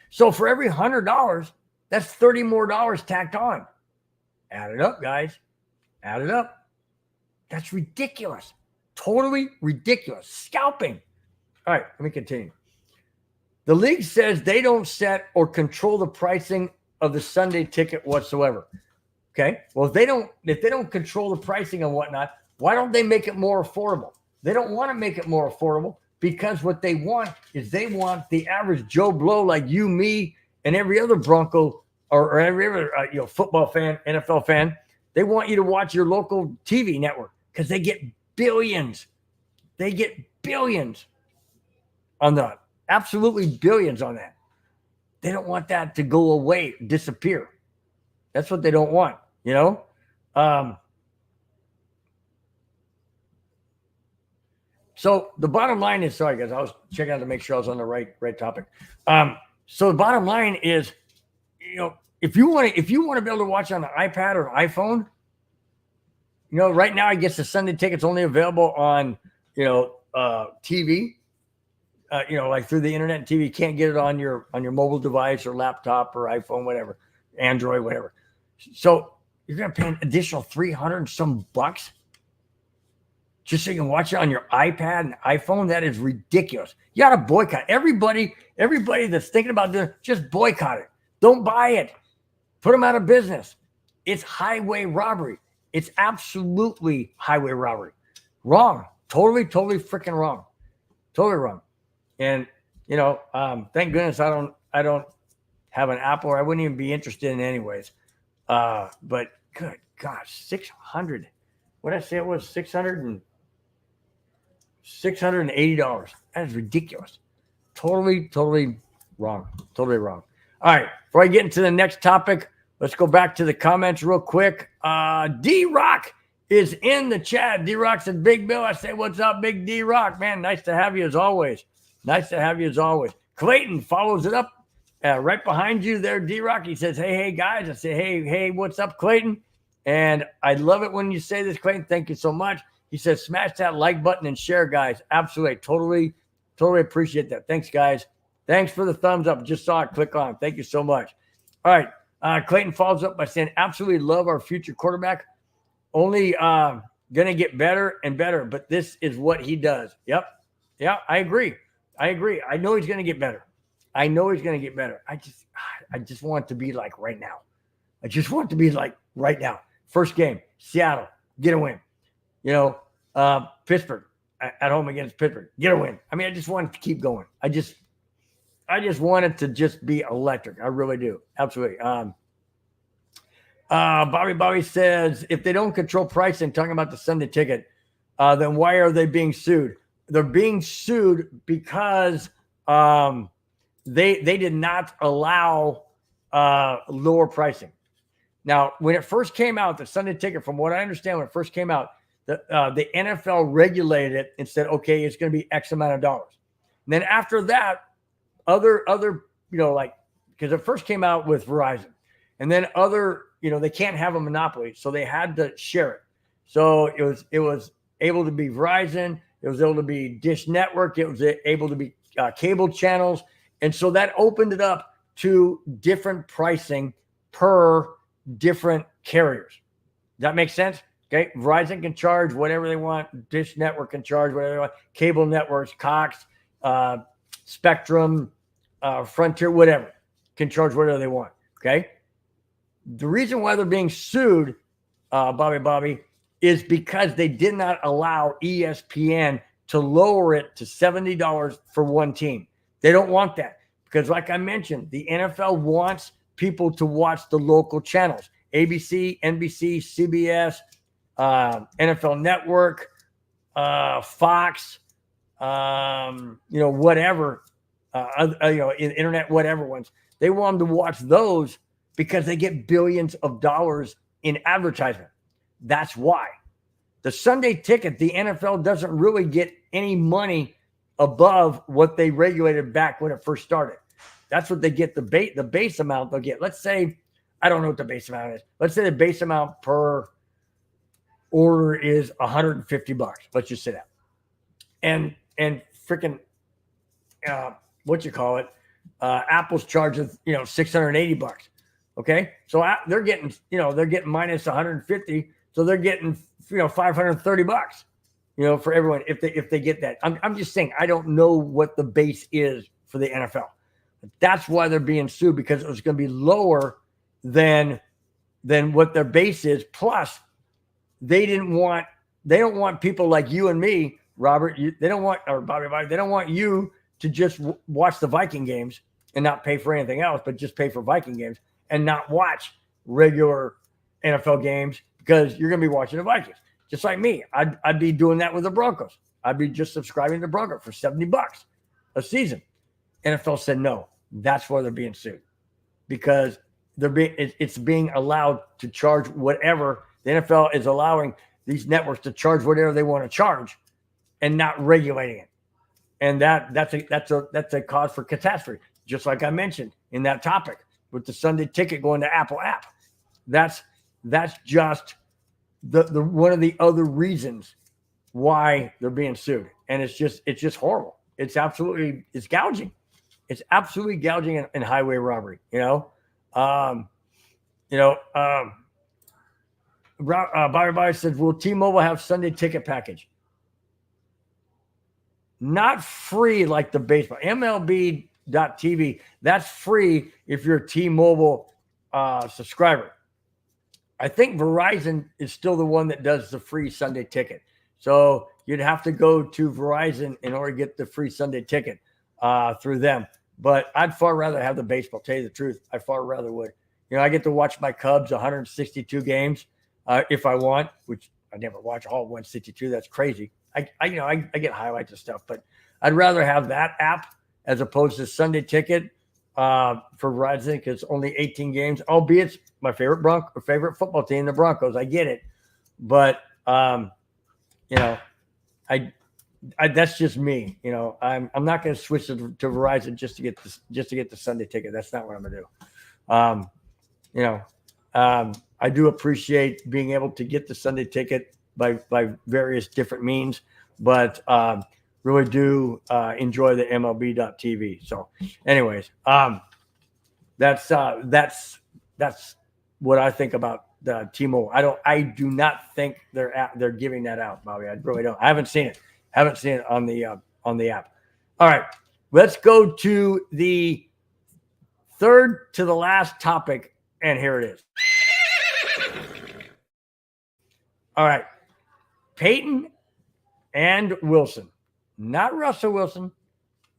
So for every $100, that's $30 more tacked on. Add it up, guys. Add it up. That's ridiculous. Totally ridiculous. Scalping. All right, let me continue. The league says they don't set or control the pricing of the Sunday ticket whatsoever. Okay. Well, if they don't control the pricing and whatnot, why don't they make it more affordable? They don't want to make it more affordable because what they want is they want the average Joe Blow like you, me, and every other Bronco or every other football fan, NFL fan. They want you to watch your local TV network because they get billions. They get billions on that. Absolutely billions on that. They don't want that to go away, disappear. That's what they don't want, So the bottom line is, sorry guys, I was checking out to make sure I was on the right topic. So the bottom line is, if you want to be able to watch on the iPad or iPhone, right now I guess the Sunday ticket's only available on, TV. Like through the internet and TV. You can't get it on your mobile device or laptop or iPhone, whatever, Android, whatever. So you're going to pay an additional $300 and some bucks just so you can watch it on your iPad and iPhone. That is ridiculous. You got to boycott. Everybody that's thinking about doing it, just boycott it. Don't buy it. Put them out of business. It's highway robbery. It's absolutely highway robbery. Wrong. Totally freaking wrong. Totally wrong. And, thank goodness I don't have an Apple, or I wouldn't even be interested in it anyways. But good gosh, 600. What did I say it was? $680. That is ridiculous. Totally wrong. Totally wrong. All right. Before I get into the next topic, let's go back to the comments real quick. D-Rock is in the chat. D-Rock said, Big Bill. I say, what's up, Big D-Rock? Man, nice to have you as always. Clayton follows it up right behind you there, D-Rock. He says, hey, guys. I say, hey, what's up, Clayton? And I love it when you say this, Clayton. Thank you so much. He says, smash that like button and share, guys. Absolutely. Totally appreciate that. Thanks, guys. Thanks for the thumbs up. Just saw it. Click on. Thank you so much. All right. Clayton follows up by saying, absolutely love our future quarterback. Only going to get better and better, but this is what he does. Yep. Yeah, I agree. I know he's going to get better. I just want it to be like right now. I just want it to be like right now. First game, Seattle, get a win. Pittsburgh at home against Pittsburgh, get a win. I mean, I just want it to keep going. I just want it to just be electric. I really do. Absolutely. Bobby says, if they don't control pricing, talking about the Sunday ticket, then why are they being sued? They're being sued because they did not allow lower pricing. Now, when it first came out, the Sunday ticket, from what I understand, when it first came out, the NFL regulated it and said, okay, it's going to be X amount of dollars. And then after that, other because it first came out with Verizon, and then they can't have a monopoly, so they had to share it. So it was able to be Verizon, it was able to be Dish Network, it was able to be cable channels, and so that opened it up to different pricing per different carriers. Does that make sense? Okay, Verizon can charge whatever they want. Dish Network can charge whatever they want. Cable networks, Cox, Spectrum, Frontier, whatever, can charge whatever they want. Okay. The reason why they're being sued, Bobby, is because they did not allow ESPN to lower it to $70 for one team. They don't want that because, like I mentioned, the NFL wants people to watch the local channels: ABC, NBC, CBS, NFL Network, Fox, whatever, internet, whatever ones. They want them to watch those because they get billions of dollars in advertisement. That's why. The Sunday ticket, the NFL doesn't really get any money above what they regulated back when it first started. That's what they get, the base amount they'll get. Let's say, I don't know what the base amount is. Let's say the base amount per order is $150. Let's just say that. And freaking, Apple's charging, $680. Okay. So they're getting minus 150. So they're getting, $530, for everyone. If they get that, I'm just saying, I don't know what the base is for the NFL. But that's why they're being sued, because it was going to be lower than what their base is. Plus they don't want people like you and me, Robert. They don't want you to just watch the Viking games and not pay for anything else, but just pay for Viking games and not watch regular NFL games, because you're going to be watching the Vikings. Just like me, I'd be doing that with the Broncos. I'd be just subscribing to Broncos for $70 a season. NFL said no. That's why they're being sued, because it's being allowed to charge whatever. The NFL is allowing these networks to charge whatever they want to charge and not regulating it. And that's a cause for catastrophe. Just like I mentioned in that topic with the Sunday ticket going to Apple app. That's just the one of the other reasons why they're being sued. And it's just horrible. It's gouging. It's absolutely gouging and highway robbery, Bobby says, will T-Mobile have Sunday ticket package? Not free like the baseball. MLB.TV, that's free if you're a T-Mobile subscriber. I think Verizon is still the one that does the free Sunday ticket. So you'd have to go to Verizon in order to get the free Sunday ticket through them. But I'd far rather have the baseball, tell you the truth. I far rather would. I get to watch my Cubs 162 games if I want, which I never watch all 162. That's crazy. I get highlights and stuff, but I'd rather have that app as opposed to Sunday ticket for Verizon, because it's only 18 games, albeit it's my favorite football team, the Broncos. I get it. But, that's just me. I'm not going to switch to Verizon just to get the Sunday ticket. That's not what I'm going to do. I do appreciate being able to get the Sunday ticket by various different means, but really do enjoy the MLB.TV. So, anyways, that's what I think about the T-Mobile. I do not think they're giving that out, Bobby. I really don't. I haven't seen it. On the app. All right, let's go to the third to the last topic, and here it is. All right, Peyton and Wilson, not Russell Wilson,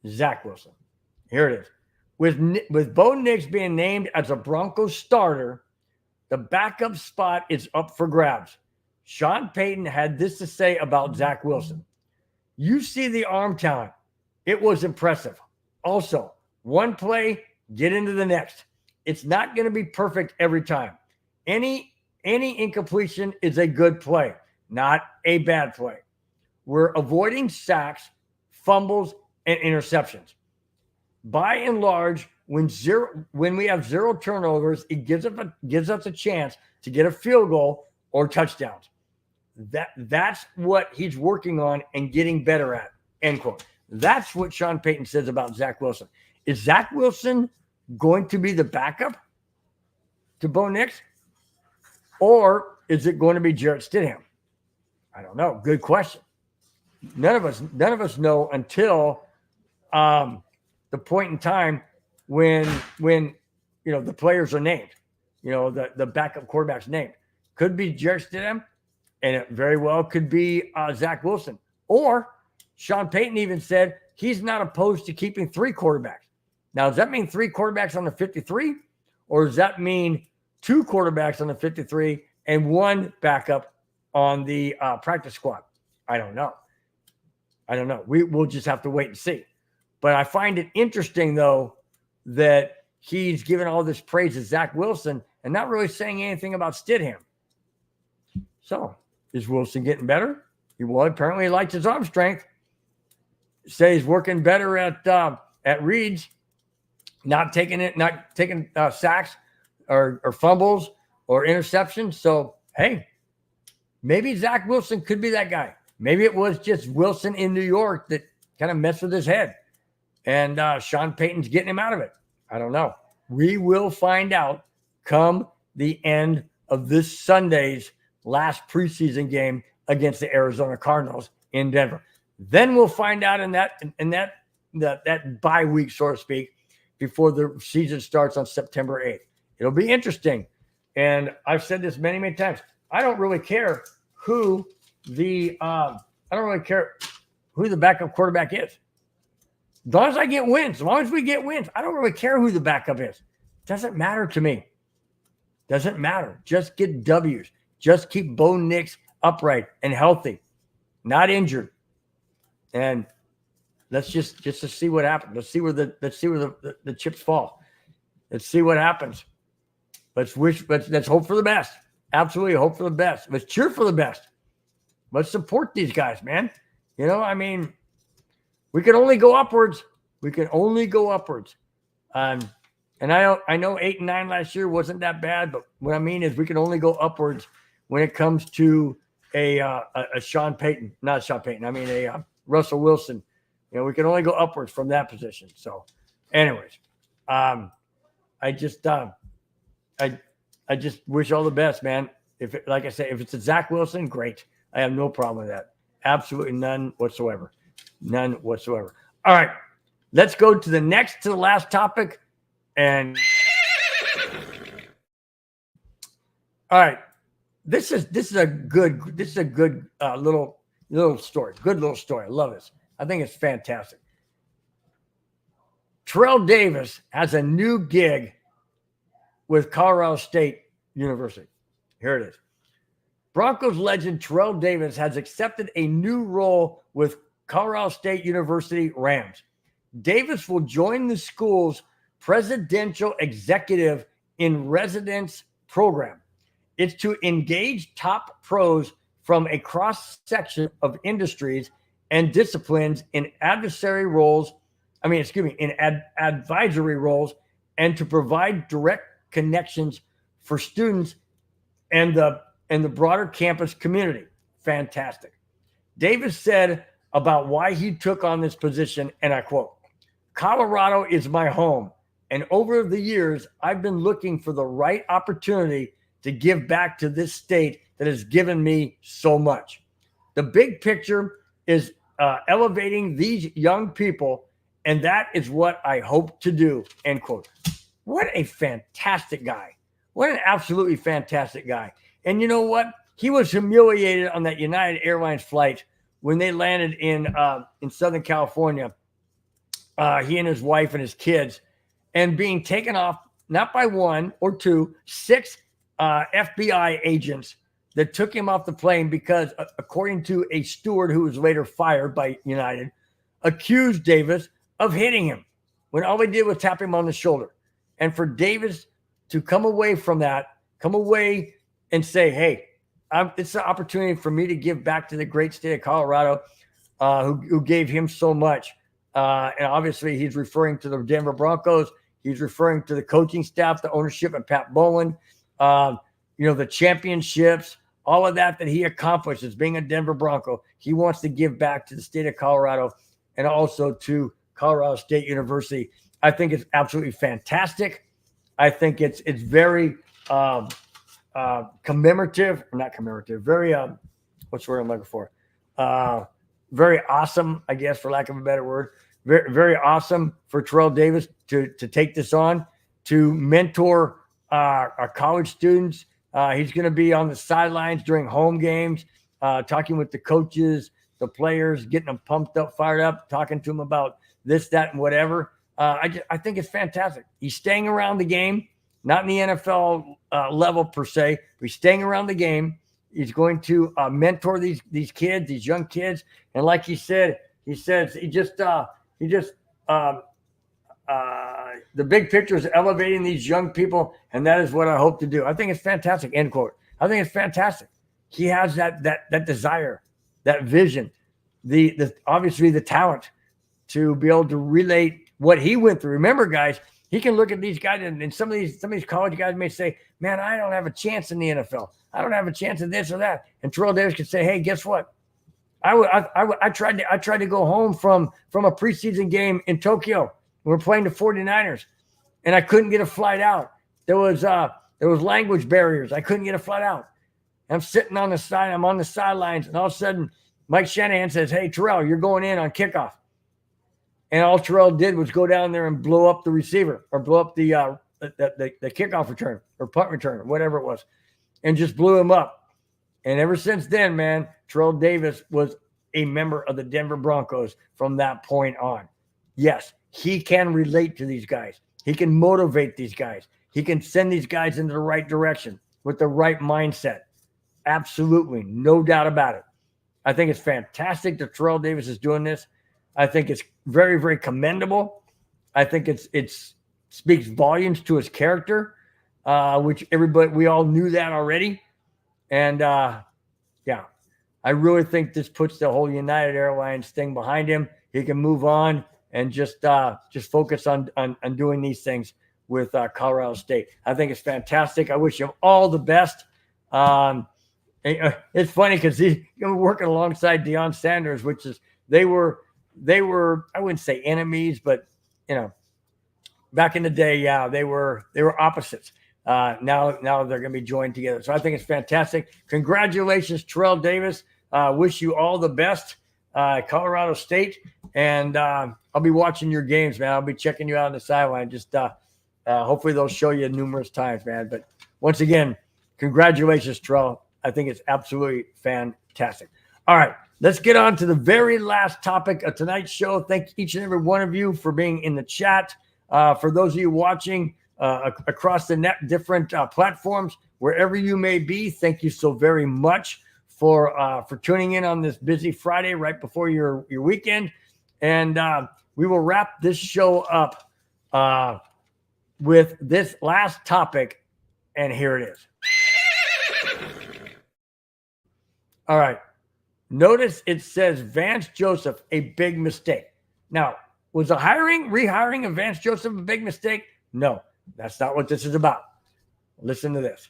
Zach Wilson. Here it is. With Bo Nix being named as a Broncos starter, the backup spot is up for grabs. Sean Payton had this to say about Zach Wilson. You see the arm talent. It was impressive. Also, one play, get into the next. It's not going to be perfect every time. Any incompletion is a good play, not a bad play. We're avoiding sacks, fumbles, and interceptions. By and large, when we have zero turnovers, it gives us a chance to get a field goal or touchdowns. That's what he's working on and getting better at, end quote. That's what Sean Payton says about Zach Wilson. Is Zach Wilson going to be the backup to Bo Nix? Or is it going to be Jarrett Stidham? I don't know. Good question. None of us know until the point in time when the players are named. The backup quarterback's named. Could be Jarrett Stidham, and it very well could be Zach Wilson. Or Sean Payton even said he's not opposed to keeping 3 quarterbacks. Now, does that mean 3 quarterbacks on the 53? Or does that mean 2 quarterbacks on the 53 and 1 backup on the practice squad? I don't know. We'll just have to wait and see. But I find it interesting, though, that he's giving all this praise to Zach Wilson and not really saying anything about Stidham. So, is Wilson getting better? Well, apparently he likes his arm strength. Say he's working better at reads, not taking sacks or fumbles or interceptions. So, hey, maybe Zach Wilson could be that guy. Maybe it was just Wilson in New York that kind of messed with his head. And Sean Payton's getting him out of it. I don't know. We will find out come the end of this Sunday's last preseason game against the Arizona Cardinals in Denver. Then we'll find out in that bye week, so to speak, before the season starts on September 8th. It'll be interesting. And I've said this many, many times. I don't really care who the backup quarterback is. As long as I get wins, as long as we get wins, I don't really care who the backup is. Doesn't matter to me. Doesn't matter. Just get W's. Just keep Bo Nix upright and healthy, not injured. And let's just to see what happens. Let's see where the chips fall. Let's see what happens. Let's hope for the best. Absolutely hope for the best. Let's cheer for the best. Let's support these guys, man. We can only go upwards. And I know 8-9 last year wasn't that bad, but what I mean is we can only go upwards when it comes to a Sean Payton, not Sean Payton. I mean a Russell Wilson. We can only go upwards from that position. So, anyways, I just wish all the best, man. Like I say, if it's a Zach Wilson, great. I have no problem with that. Absolutely none whatsoever. None whatsoever. All right, let's go to the next to the last topic. And all right, this is a good little story. Good little story. I love this. I think it's fantastic. Terrell Davis has a new gig with Colorado State University. Here it is. Broncos legend Terrell Davis has accepted a new role with Colorado State University Rams. Davis will join the school's presidential executive in residence program. It's to engage top pros from a cross-section of industries and disciplines in advisory roles, and to provide direct connections for students and the broader campus community. Fantastic. Davis said about why he took on this position, and I quote, "Colorado is my home, and over the years, I've been looking for the right opportunity to give back to this state that has given me so much. The big picture is elevating these young people, and that is what I hope to do," end quote. What a fantastic guy. What an absolutely fantastic guy. And you know what? He was humiliated on that United Airlines flight when they landed in Southern California, he and his wife and his kids, and being taken off, not by one or two, 6 FBI agents that took him off the plane because, according to a steward who was later fired by United, accused Davis of hitting him when all they did was tap him on the shoulder. And for Davis to come away from that, come away and say, hey, it's an opportunity for me to give back to the great state of Colorado, who gave him so much. And obviously he's referring to the Denver Broncos. He's referring to the coaching staff, the ownership, and Pat Bowlen, the championships, all of that he accomplished as being a Denver Bronco. He wants to give back to the state of Colorado and also to Colorado State University. I think it's absolutely fantastic. I think it's very commemorative, or not commemorative, very, what's the word I'm looking for? Very awesome, I guess, for lack of a better word. Very, very awesome for Terrell Davis to take this on, to mentor our college students. He's going to be on the sidelines during home games, talking with the coaches, the players, getting them pumped up, fired up, talking to them about this, that, and whatever. I think it's fantastic. He's staying around the game, not in the NFL level per se, but he's staying around the game. He's going to mentor these kids, these young kids, and like he says the big picture is elevating these young people, and that is what I hope to do. I think it's fantastic. End quote. I think it's fantastic. He has that desire, that vision, the obviously the talent to be able to relate what he went through. Remember, guys, he can look at these guys, and some of these college guys may say, "Man, I don't have a chance in the NFL. I don't have a chance in this or that." And Terrell Davis could say, "Hey, guess what? I tried to go home from a preseason game in Tokyo. We were playing the 49ers, and I couldn't get a flight out. There was language barriers. I couldn't get a flight out. I'm sitting on the side. I'm on the sidelines, and all of a sudden, Mike Shanahan says, 'Hey, Terrell, you're going in on kickoff.' And all Terrell did was go down there and blow up the receiver, or blow up the kickoff return or punt return or whatever it was, and just blew him up. And ever since then, man, Terrell Davis was a member of the Denver Broncos from that point on. Yes, he can relate to these guys. He can motivate these guys. He can send these guys into the right direction with the right mindset. Absolutely, no doubt about it. I think it's fantastic that Terrell Davis is doing this. I think it's very, very commendable. I think it speaks volumes to his character, which we all knew that already. And yeah, I really think this puts the whole United Airlines thing behind him. He can move on and just focus on doing these things with Colorado State. I think it's fantastic. I wish him all the best. It's funny because he's working alongside Deion Sanders, which is they were I wouldn't say enemies, but back in the day, yeah, they were opposites. Now they're going to be joined together. So I think it's fantastic. Congratulations, Terrell Davis. Wish you all the best, Colorado State. And I'll be watching your games, man. I'll be checking you out on the sideline. Just hopefully they'll show you numerous times, man. But once again, congratulations, Terrell. I think it's absolutely fantastic. All right, let's get on to the very last topic of tonight's show. Thank each and every one of you for being in the chat. For those of you watching across the net, different platforms, wherever you may be, thank you so very much for tuning in on this busy Friday right before your weekend. And we will wrap this show up with this last topic, and here it is. All right. Notice it says Vance Joseph, a big mistake. Now, was the rehiring of Vance Joseph a big mistake? No, that's not what this is about. Listen to this.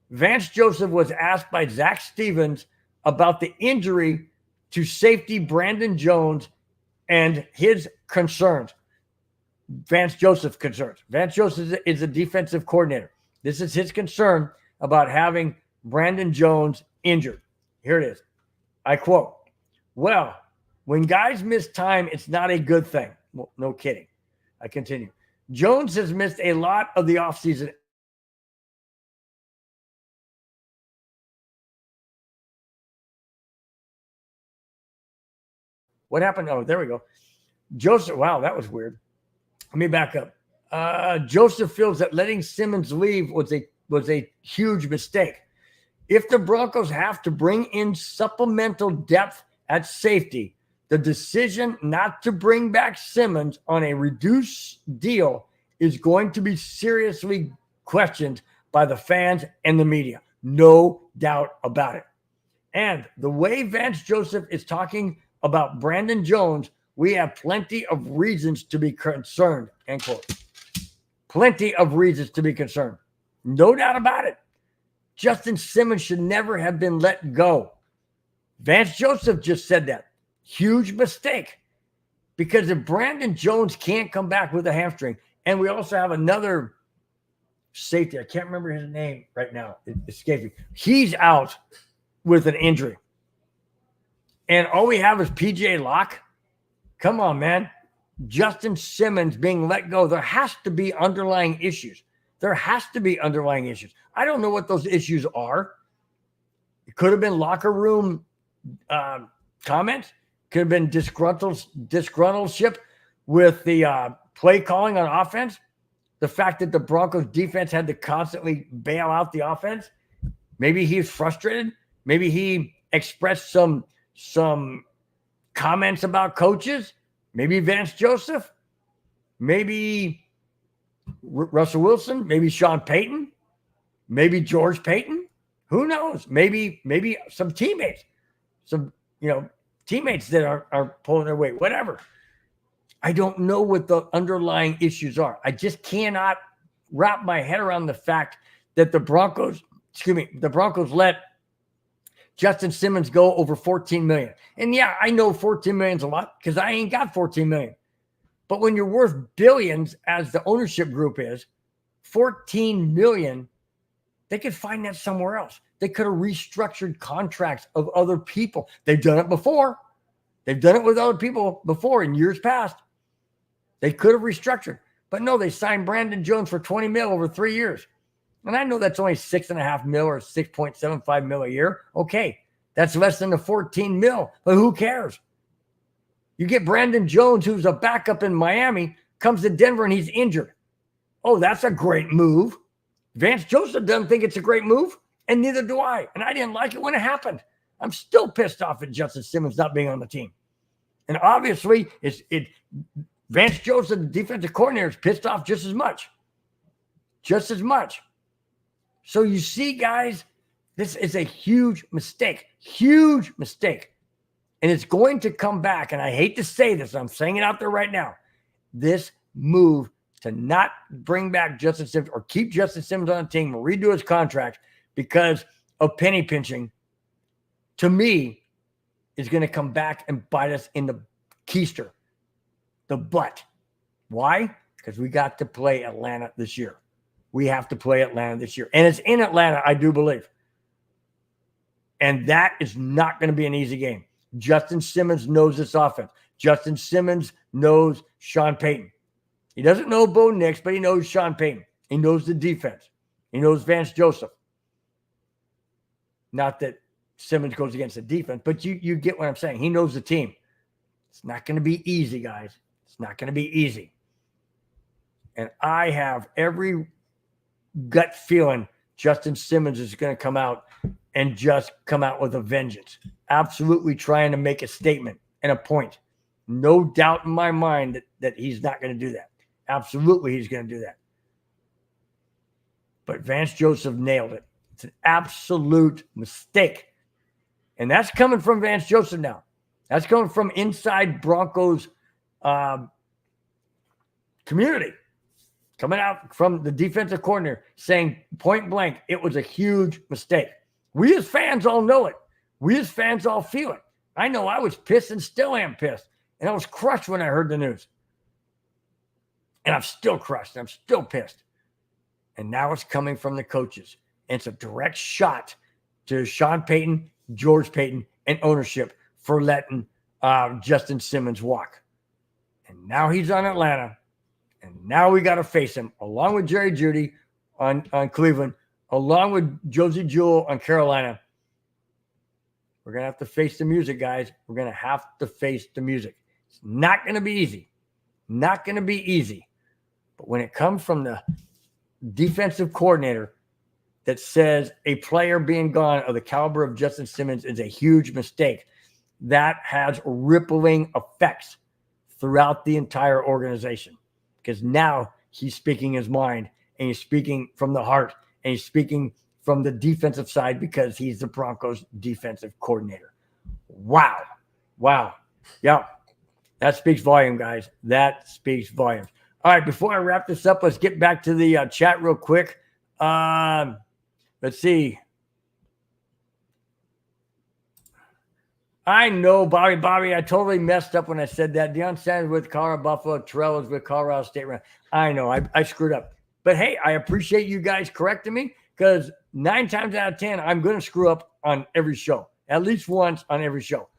Vance Joseph was asked by Zach Stevens about the injury to safety Brandon Jones and his concerns. Vance Joseph concerns. Vance Joseph is a defensive coordinator. This is his concern about having Brandon Jones injured. Here it is. I quote, "Well, when guys miss time, it's not a good thing." Well, no kidding. I continue. "Jones has missed a lot of the offseason. What happened? Oh, there we go. Joseph, wow, that was weird. Let me back up. Joseph feels that letting Simmons leave was a huge mistake. If the Broncos have to bring in supplemental depth at safety, the decision not to bring back Simmons on a reduced deal is going to be seriously questioned by the fans and the media. No doubt about it. And the way Vance Joseph is talking about Brandon Jones, we have plenty of reasons to be concerned," end quote. Plenty of reasons to be concerned. No doubt about it. Justin Simmons should never have been let go. Vance Joseph just said that. Huge mistake. Because if Brandon Jones can't come back with a hamstring, and we also have another safety, I can't remember his name right now. It escaped me. He's out with an injury. And all we have is PJ Locke. Come on, man. Justin Simmons being let go. There has to be underlying issues. There has to be underlying issues. I don't know what those issues are. It could have been locker room comments. Could have been disgruntledship with the play calling on offense. The fact that the Broncos defense had to constantly bail out the offense. Maybe he's frustrated. Maybe he expressed some comments about coaches. Maybe Vance Joseph. Maybe Russell Wilson. Maybe Sean Payton. Maybe George Payton. Who knows? Maybe some teammates. Some teammates that are pulling their weight. Whatever. I don't know what the underlying issues are. I just cannot wrap my head around the fact that the Broncos let Justin Simmons go over $14 million. And yeah, I know $14 million is a lot because I ain't got $14 million. But when you're worth billions, as the ownership group is, $14 million, they could find that somewhere else. They could have restructured contracts of other people. They've done it before. They've done it with other people before in years past. They could have restructured. But no, they signed Brandon Jones for $20 million over 3 years. And I know that's only $6.5 million or $6.75 million a year. Okay, that's less than the $14 million, but who cares? You get Brandon Jones, who's a backup in Miami, comes to Denver and he's injured. Oh, that's a great move. Vance Joseph doesn't think it's a great move, and neither do I. And I didn't like it when it happened. I'm still pissed off at Justin Simmons not being on the team. And obviously, Vance Joseph, the defensive coordinator, is pissed off just as much. Just as much. So you see, guys, this is a huge mistake. Huge mistake. And it's going to come back. And I hate to say this. I'm saying it out there right now. This move to not bring back Justin Simmons or keep Justin Simmons on the team or redo his contract because of penny pinching, to me, is going to come back and bite us in the keister, the butt. Why? Because we got to play Atlanta this year. We have to play Atlanta this year. And it's in Atlanta, I do believe. And that is not going to be an easy game. Justin Simmons knows this offense. Justin Simmons knows Sean Payton. He doesn't know Bo Nix, but he knows Sean Payton. He knows the defense. He knows Vance Joseph. Not that Simmons goes against the defense, but you get what I'm saying. He knows the team. It's not going to be easy, guys. It's not going to be easy. And I have every gut feeling Justin Simmons is going to come out and just come out with a vengeance. Absolutely trying to make a statement and a point. No doubt in my mind that he's not going to do that. Absolutely he's going to do that. But Vance Joseph nailed it. It's an absolute mistake. And that's coming from Vance Joseph now. That's coming from inside Broncos community. coming out from the defensive coordinator saying point blank, it was a huge mistake. We as fans all know it. We as fans all feel it. I know I was pissed and still am pissed. And I was crushed when I heard the news. And I'm still crushed. I'm still pissed. And now it's coming from the coaches. And it's a direct shot to Sean Payton, George Payton, and ownership for letting Justin Simmons walk. And now he's on Atlanta. And now we got to face him, along with Jerry Jeudy on Cleveland, along with Josie Jewell on Carolina. We're going to have to face the music, guys. We're going to have to face the music. It's not going to be easy. Not going to be easy. But when it comes from the defensive coordinator that says a player being gone of the caliber of Justin Simmons is a huge mistake, that has rippling effects throughout the entire organization. Because now he's speaking his mind, and he's speaking from the heart, and he's speaking from the defensive side because he's the Broncos defensive coordinator. Wow. Wow. Yeah. That speaks volume, guys. That speaks volumes. All right, before I wrap this up, let's get back to the chat real quick. Let's see. I know, Bobby, I totally messed up when I said that. Deion Sanders with Colorado Buffalo, Terrell is with Colorado State. I know, I screwed up. But, hey, I appreciate you guys correcting me because 9 times out of 10, I'm going to screw up on every show, at least once on every show.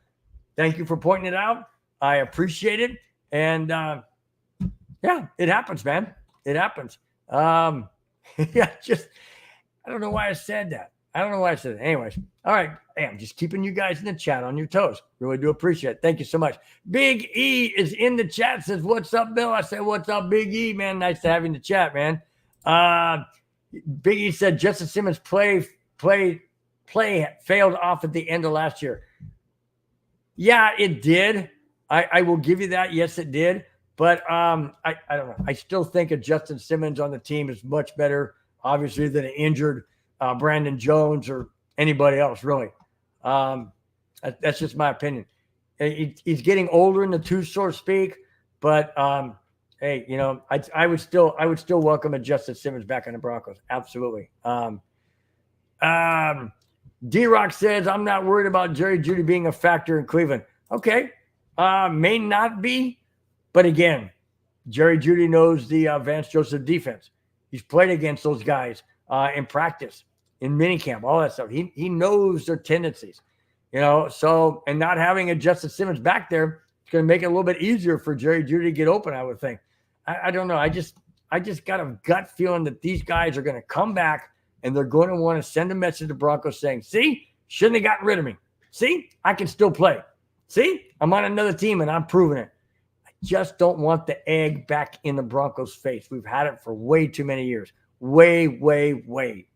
Thank you for pointing it out. I appreciate it. And, yeah, it happens, man. It happens. Yeah, I don't know why I said that. Anyways, all right. Hey, I'm just keeping you guys in the chat on your toes. Really do appreciate it. Thank you so much. Big E is in the chat, says, what's up, Bill? I said, what's up, Big E, man? Nice to have you in the chat, man. Big E said Justin Simmons play failed off at the end of last year. Yeah, it did. I will give you that. Yes, it did. But I don't know. I still think a Justin Simmons on the team is much better, obviously, than an injured Brandon Jones or anybody else, really. That's just my opinion. He's getting older in the tooth, so to speak. But hey, you know, I would still welcome a Justin Simmons back on the Broncos. Absolutely. D-Rock says, I'm not worried about Jerry Jeudy being a factor in Cleveland. Okay. May not be. But again, Jerry Jeudy knows the Vance Joseph defense. He's played against those guys in practice, in minicamp, all that stuff. He knows their tendencies, you know. So, and not having a Justin Simmons back there, it's going to make it a little bit easier for Jerry Jeudy to get open, I would think. I don't know. I just got a gut feeling that these guys are going to come back and they're going to want to send a message to Broncos saying, see, shouldn't have gotten rid of me. See, I can still play. See, I'm on another team and I'm proving it. Just don't want the egg back in the Broncos' face. We've had it for way too many years. Way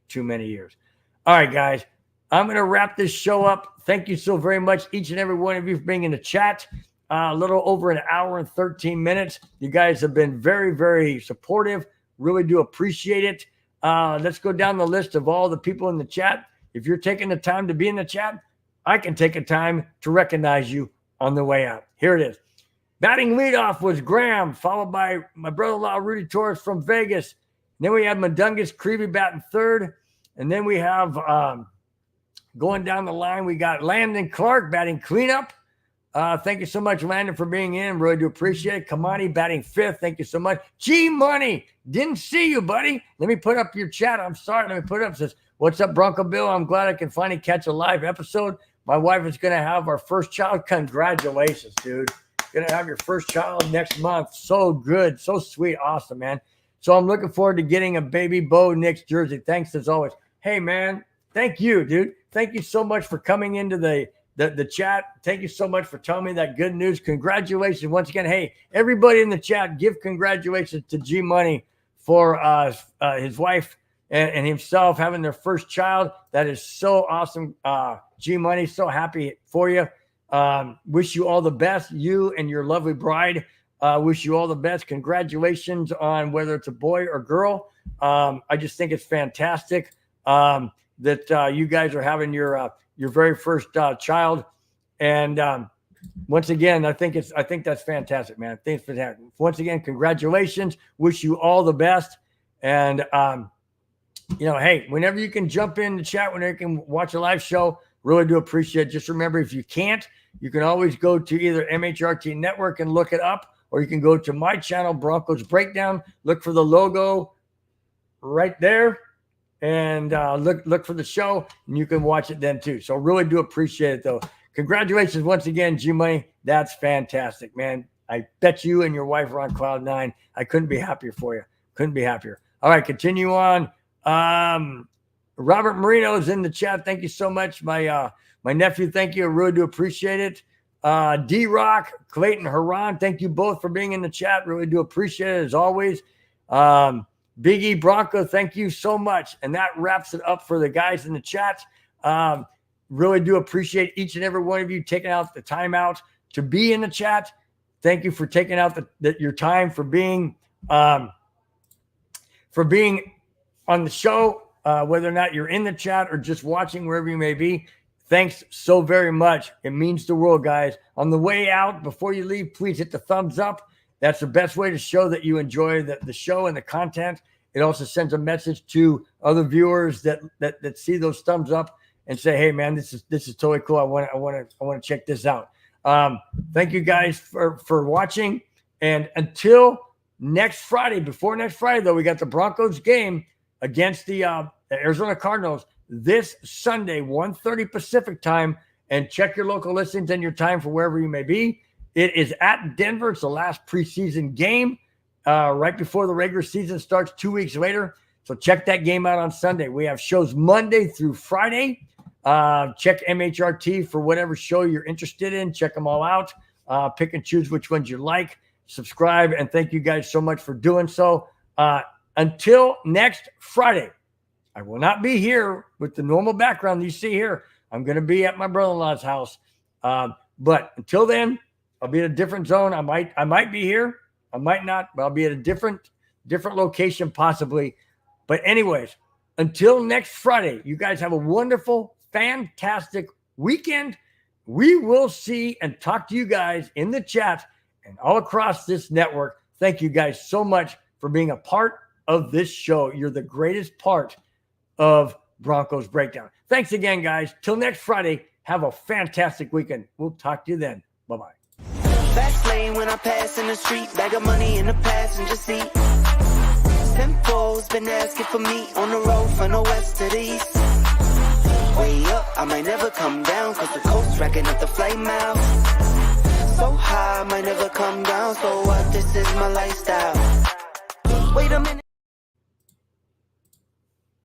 too many years. All right, guys. I'm going to wrap this show up. Thank you so very much, each and every one of you, for being in the chat. A little over an hour and 13 minutes. You guys have been very, very supportive. Really do appreciate it. Let's go down the list of all the people in the chat. If you're taking the time to be in the chat, I can take a time to recognize you on the way out. Here it is. Batting leadoff was Graham, followed by my brother-in-law, Rudy Torres from Vegas. And then we have Mundungus Creevy batting third. And then we have, going down the line, we got Landon Clark batting cleanup. Thank you so much, Landon, for being in. Really do appreciate it. Kamani batting fifth. Thank you so much. G-Money, didn't see you, buddy. Let me put up your chat. I'm sorry. Let me put it up. It says, what's up, Bronco Bill? I'm glad I can finally catch a live episode. My wife is going to have our first child. Congratulations, dude. Going to have your first child next month. So good. So sweet. Awesome, man. So I'm looking forward to getting a baby Bo Nix jersey. Thanks as always. Hey, man. Thank you, dude. Thank you so much for coming into the chat. Thank you so much for telling me that good news. Congratulations once again. Hey, everybody in the chat, give congratulations to G Money for his wife and himself having their first child. That is so awesome. G Money, so happy for you. Wish you all the best. You and your lovely bride. Wish you all the best. Congratulations on whether it's a boy or girl. I just think it's fantastic that you guys are having your very first child. And once again, I think that's fantastic, man. Thanks for that. Once again, congratulations. Wish you all the best. And hey, whenever you can jump in the chat, whenever you can watch a live show, really do appreciate it. Just remember, if you can't, you can always go to either MHRT Network and look it up, or you can go to my channel, Broncos Breakdown. Look for the logo right there, and look for the show, and you can watch it then too. So really do appreciate it, though. Congratulations once again, G-Money. That's fantastic, man. I bet you and your wife are on cloud 9. I couldn't be happier for you. Couldn't be happier. All right, continue on. Robert Marino is in the chat. Thank you so much. My nephew, thank you. I really do appreciate it. D-Rock, Clayton, Haran, thank you both for being in the chat. Really do appreciate it, as always. Big E Bronco, thank you so much. And that wraps it up for the guys in the chat. Really do appreciate each and every one of you taking out the time out to be in the chat. Thank you for taking out your time for being on the show, whether or not you're in the chat or just watching wherever you may be. Thanks so very much. It means the world, guys. On the way out, before you leave, please hit the thumbs up. That's the best way to show that you enjoy the show and the content. It also sends a message to other viewers that see those thumbs up and say, "Hey, man, this is totally cool. I want to check this out." Thank you guys for watching. And until next Friday, before next Friday, though, we got the Broncos game against the Arizona Cardinals this Sunday, 1:30 Pacific time. And check your local listings and your time for wherever you may be. It is at Denver. It's the last preseason game right before the regular season starts 2 weeks later. So check that game out on Sunday. We have shows Monday through Friday. Check MHRT for whatever show you're interested in. Check them all out. Pick and choose which ones you like. Subscribe, and thank you guys so much for doing so. Until next Friday, I will not be here with the normal background you see here. I'm going to be at my brother-in-law's house. But until then, I'll be in a different zone. I might be here. I might not, but I'll be at a different location possibly. But anyways, until next Friday, you guys have a wonderful, fantastic weekend. We will see and talk to you guys in the chat and all across this network. Thank you guys so much for being a part of this show. You're the greatest part of Broncos Breakdown. Thanks again, guys. Till next Friday, have a fantastic weekend. We'll talk to you then. Bye-bye. Fast lane when I pass in the street, bag of money in the passenger seat. Simcoe's been asking for me on the road from the west to the east. Way up, I might never come down, cause the coast racking up the flight miles. So high, I might never come down, so what, this is my lifestyle.